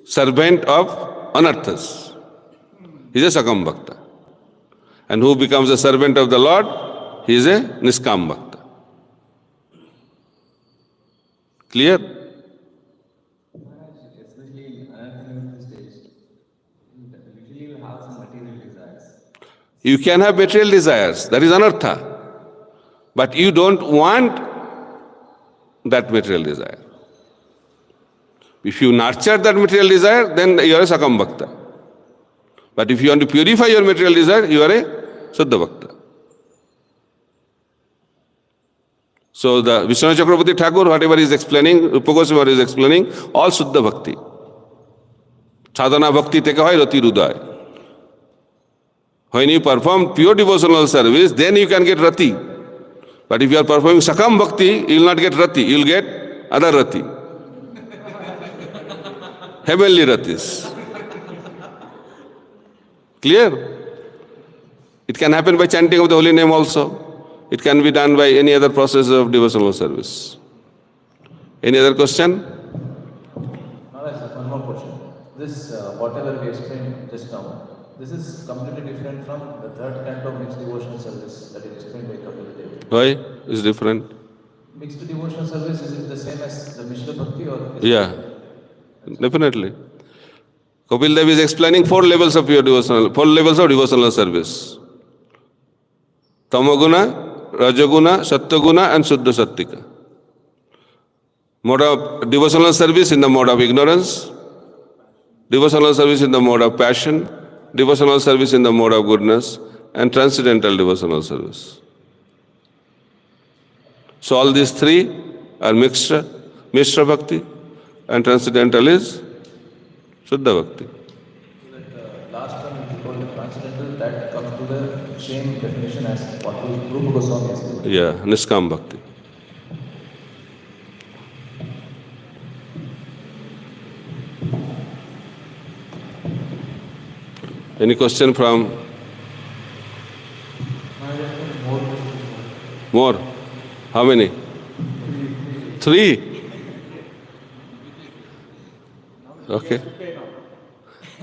servant of anarthas. He is a Sakam Bhakta. And who becomes a servant of the Lord? He is a Niskam Bhakta. Clear? Especially in anartha stage, usually you have some material desires. You can have material desires, that is anartha. But you don't want that material desire. If you nurture that material desire, then you are a Sakam Bhakta. But if you want to purify your material desire, you are a Shuddha Bhakta. So the Vishwanath Chakravarti Thakur, whatever he is explaining, Rupa Goswami is explaining, all Shuddha Bhakti. Sadhana Bhakti teke hoy Rati Rudaya. When you perform pure devotional service, then you can get Rati. But if you are performing Sakam Bhakti, you will not get Rati, you will get other Rati. Heavenly Ratis. Clear? It can happen by chanting of the holy name also. It can be done by any other process of devotional service. Any other question? Maharaj, one more question. This, whatever we explained just now, this is completely different from the 3rd canto of mixed devotional service that is explained by Kapil Dev. Why? It's different. Mixed devotional service, is it the same as the Mishra Bhakti or? Yeah, definitely. Kapil Dev is explaining 4 levels of devotional service. Tamaguna, Rajaguna, Sattaguna and Suddha Sattika. Mode of devotional service in the mode of ignorance, devotional service in the mode of passion, devotional service in the mode of goodness, and transcendental devotional service. So all these 3 are Mishra Bhakti, and transcendental is Shuddha Bhakti. Last one, which is called the transcendental, that comes to the same definition as what Rupa Goswami has given. Yeah, Niskam Bhakti. Any question from Maharaj, I have more questions. more? How many? Three? Okay.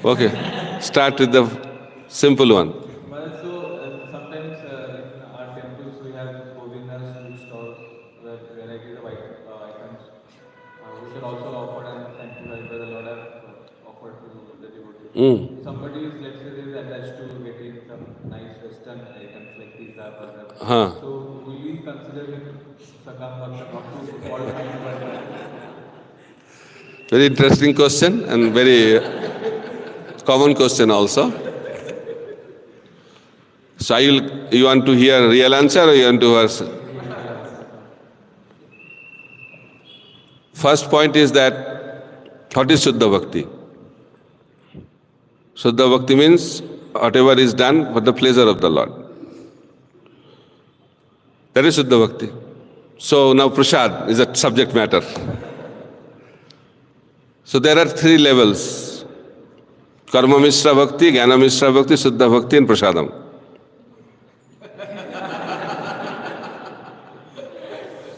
Okay. Start with the simple one. Maharaj, so sometimes in our temples we have Govind's food stalls where varieties of items which are also offered and sanctified by the Lord are offered to the devotees. Somebody is, let's say, is attached to getting some nice Western items like pizza, burger. Huh. So will we consider him Sakam Bhakta not to qualify him for that? Very interesting question and very common question also. So you want to hear real answer or you want to hear? First point is that what is Shuddha Bhakti? Shuddha Bhakti means whatever is done for the pleasure of the Lord. That is Shuddha Bhakti. So now Prasad is a subject matter. So there are three levels: Karma Mishra Bhakti, Jnana Mishra Bhakti, Shuddha Bhakti and Prasadam.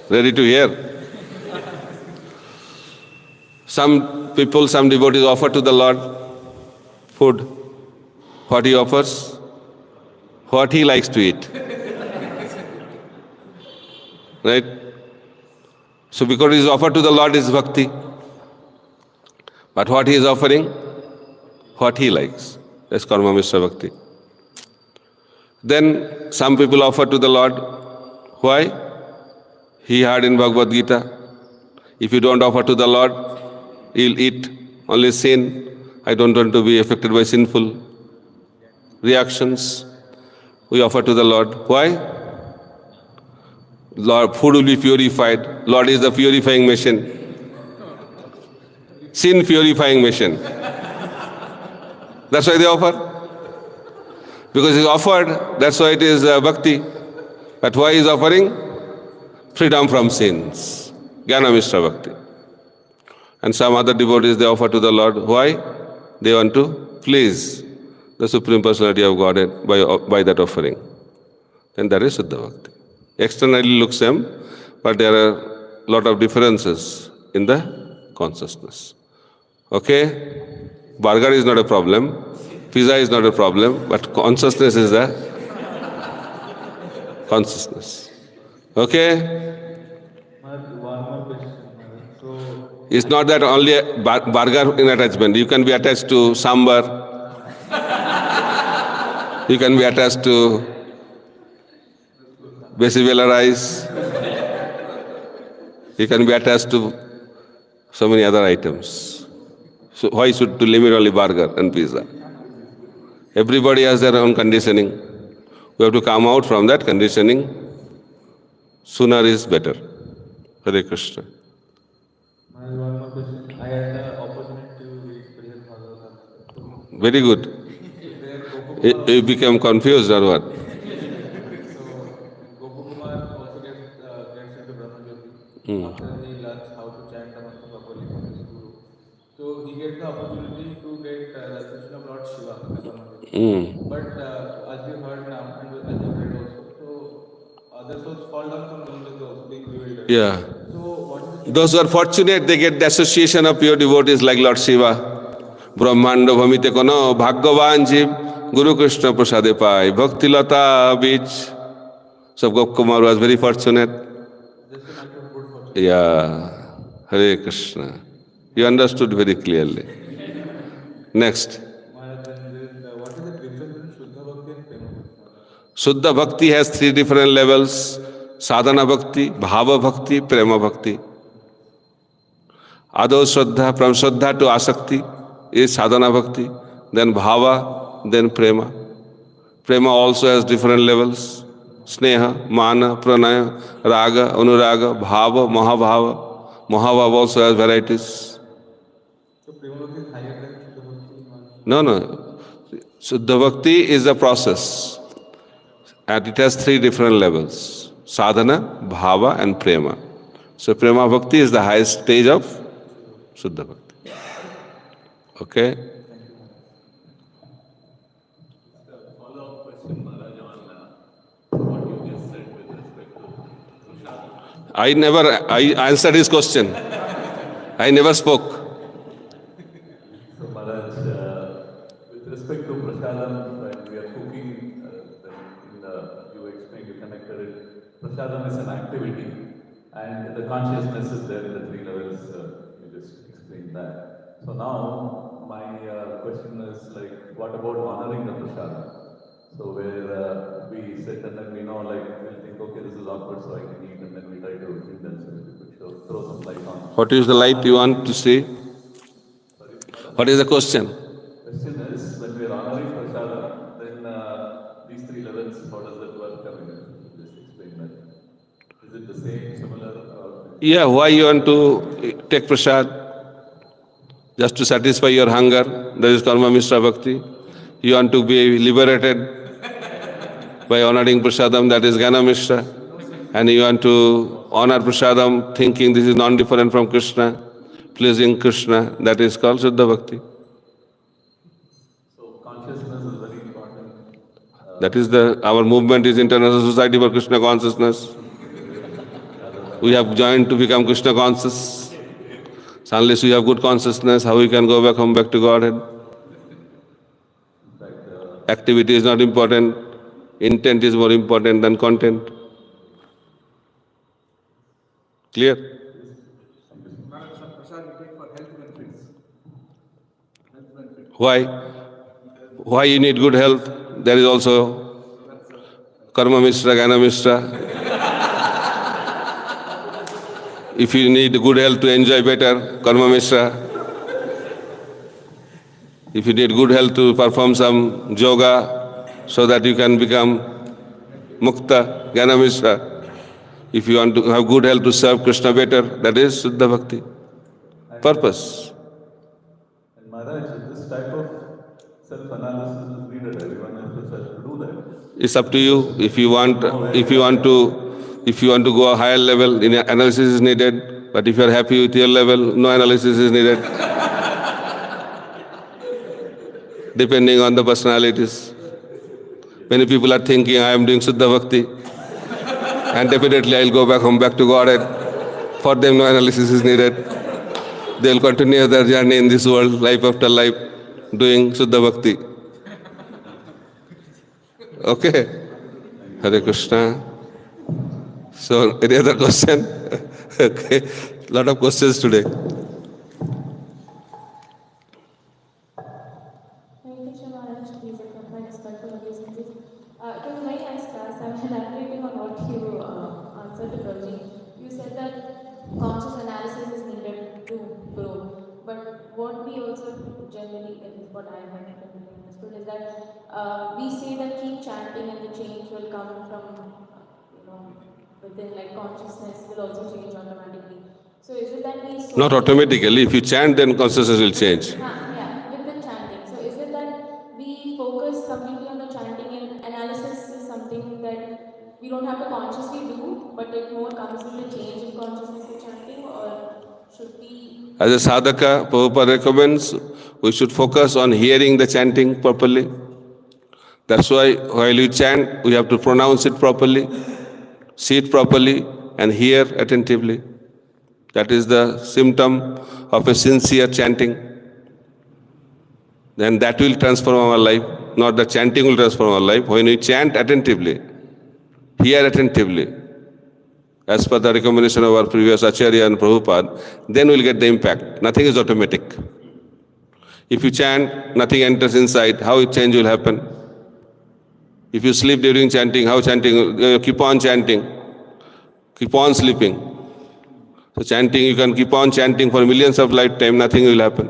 Ready to hear? Some people, some devotees offer to the Lord food. What he offers? What he likes to eat. Right? So because it is offered to the Lord is bhakti. But what he is offering? What he likes. That's Karma Mishra Bhakti. Then some people offer to the Lord. Why? He heard in Bhagavad Gita, if you don't offer to the Lord, he'll eat only sin. I don't want to be affected by sinful reactions. We offer to the Lord. Why? Lord, food will be purified. Lord is the purifying machine. Sin purifying machine. That's why they offer. Because it's offered, that's why it is bhakti. But why is offering? Freedom from sins. Jnana Mishra Bhakti. And some other devotees, they offer to the Lord. Why? They want to please the Supreme Personality of Godhead by that offering. Then that is Shuddha Bhakti. Externally looks same, but there are a lot of differences in the consciousness. Okay? Burger is not a problem, pizza is not a problem, but consciousness is the consciousness. Okay? One more question. So It's not that only a burger in attachment. You can be attached to sambar. You can be attached to besivela rice. You can be attached to so many other items. So why should to limit only burger and pizza? Everybody has their own conditioning. We have to come out from that conditioning. Sooner is better. Hare Krishna. Maharaj, one more question. I had the opportunity to read Srimad Bhagavatam. Very good. You became confused or what? So Gopakumar also gets into Brahmajyoti after he learns how to chant the mantra properly from his guru. So he gets the opportunity to get the association of Lord Shiva in the Brahmajyoti. But as we heard now and as we read also, so other souls fall down from Brahmajyoti also being bewildered. Yeah. So what is Those who are fortunate, they get the association of pure devotees like Lord Shiva. Brahmando bhamite kono bhagyavan jeev Guru Krishna prasade pai bhakti lata beach. So Gopakumar was very fortunate. just a matter of good fortune? Yeah. Hare Krishna. You understood very clearly. Next. Maharaj, then what is the difference between Shuddha Bhakti and Prema Bhakti? Shuddha Bhakti has three different levels: Sadhana Bhakti, Bhava Bhakti, Prema Bhakti. Ado Shraddha, from Shraddha to Asakti is Sadhana Bhakti, then Bhava, then Prema. Prema also has different levels: Sneha, Mana, Pranaya, Raga, Anuraga, Bhava, Mahabhava. Mahabhava also has varieties. So Prema Bhakti is higher than Shuddha Bhakti? No. Shuddha Bhakti is a process. And it has three different levels: Sadhana, Bhava and Prema. So Prema Bhakti is the highest stage of Shuddha Bhakti. Okay? I answered his question. I never spoke. So Maharaj, with respect to prasadam, when we are cooking, you explained, you connected it. Prasadam is an activity, and the consciousness is there in the three levels. You just explained that. So now my question is like, what about honoring the prasadam? So where we sit and then we know, like we'll think, okay, this is awkward, so I can eat, and then we try to indulge. So if you could throw some light on. What is the light you want to see? Sorry, What is the question? question is, when we are honoring Prachar, then these three levels, how does that work? I mean, just explain that. Is it the same, similar? Or... Yeah, why you want to take prasad? Just to satisfy your hunger. That is karma mishra bhakti. You want to be liberated by honoring prasadam, that is Jnana Mishra. And you want to honor prasadam thinking this is non-different from Krishna, pleasing Krishna, that is called Shuddha Bhakti. So consciousness is very important. That is our movement is International Society for Krishna Consciousness. We have joined to become Krishna conscious. So unless we have good consciousness, how we can go back home back to Godhead? In fact, Activity is not important. Intent is more important than content. Clear? Why? Why you need good health? There is also Karma Mishra, Jnana Mishra. If you need good health to enjoy better, Karma Mishra. If you need good health to perform some yoga so that you can become Mukta, Jnana Mishra. If you want to have good health to serve Krishna better, that is Shuddha Bhakti. Purpose. and Maharaj, this type of self-analysis is needed. Everyone has to do that. It's up to you. If you want to go a higher level, analysis is needed. But if you are happy with your level, no analysis is needed. Depending on the personalities. Many people are thinking, I am doing Shuddha Bhakti, and definitely I will go back home, back to Godhead. For them, no analysis is needed. They will continue their journey in this world, life after life, doing Shuddha Bhakti. Okay? Hare Krishna. So, any other question? Okay. Lot of questions today. It was very nice class. I'm elaborating on what you answered to Prabhuji. You said that conscious analysis is needed to grow. But what we also generally, at least what I have understood, is that we say that keep chanting and the change will come from, within, like consciousness will also change automatically. So is it that we... Not automatically. If you chant, then consciousness will change. Yeah, with the chanting. So is it that we focus completely on the chanting and analysis is something that we don't have to consciously do, but it more comes with the change in consciousness with chanting, or should we... As a sadhaka, Prabhupada recommends, we should focus on hearing the chanting properly. That's why while you chant, we have to pronounce it properly, see it properly, and hear attentively. That is the symptom of a sincere chanting. Then that will transform our life, not the chanting will transform our life. When we chant attentively, hear attentively, as per the recommendation of our previous Acharya and Prabhupada, then we'll get the impact. Nothing is automatic. If you chant, nothing enters inside, how change will happen? If you sleep during chanting, how chanting? Keep on chanting. Keep on sleeping. So chanting, you can keep on chanting for millions of lifetime, nothing will happen.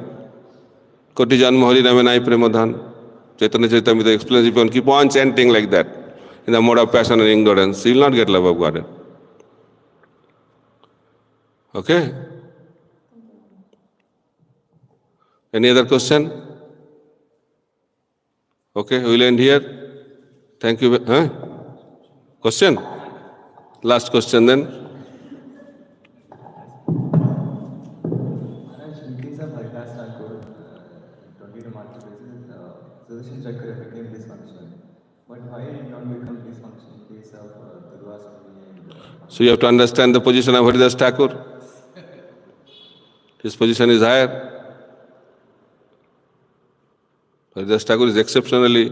Koti janma hari name nai premodhan. Chaitanya Charitamrita explains, if you can keep on chanting like that, in the mode of passion and ignorance, you will not get love of God. Okay? Any other question? Okay, we will end here. Thank you. Question? Last question then. Maharaj, in case of Haridas Thakur, 20 marketplaces, Sudarshan Chakra became dysfunctional. But why not can't become this functional case of Durga Swami and So you have to understand the position of Haridas Thakur. His position is higher. Haridas Thakur is exceptionally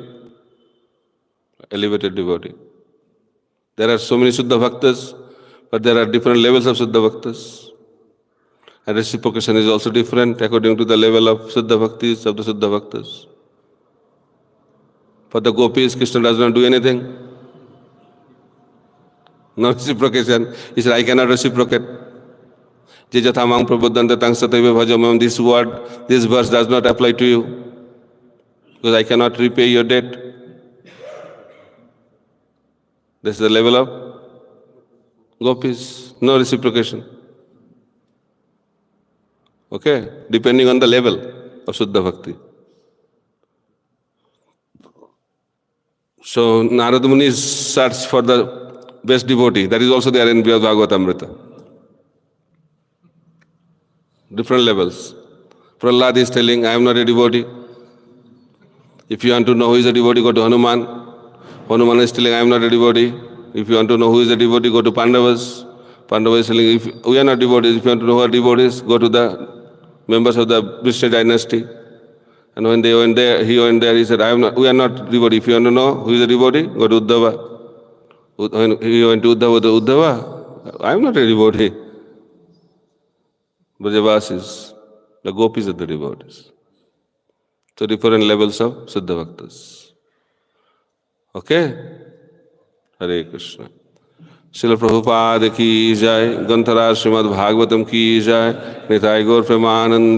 elevated devotee. There are so many Suddha Bhaktas, but there are different levels of Suddha Bhaktas. And reciprocation is also different according to the level of Suddha Bhaktis of the Suddha Bhaktas. For the gopis, Krishna does not do anything. No reciprocation. He said, I cannot reciprocate. Je jathamang prabodhanta tang sataiva bhajamam. This word, this verse does not apply to you. Because I cannot repay your debt. This is the level of gopis. No reciprocation. Okay? Depending on the level of Suddha Bhakti. So Narada Muni search for the best devotee. That is also there in Bhagavatamrita. Different levels. Prahlad is telling, I am not a devotee. If you want to know who is a devotee, go to Hanuman. Hanuman is telling, I am not a devotee. If you want to know who is a devotee, go to Pandavas. Pandavas is telling, if we are not devotees, if you want to know who are devotees, go to the members of the Vishnu dynasty. And when they went there, he said, we are not devotee. If you want to know who is a devotee, go to Uddhava. When he went to Uddhava, I am not a devotee. Brajavasis, the gopis are the devotees. So different levels of Siddha Bhaktas. Okay? Hare Krishna. Srila Prabhupada ki jai, Granthara Srimad Bhagavatam ki jai, Nitai Gaur Premanand.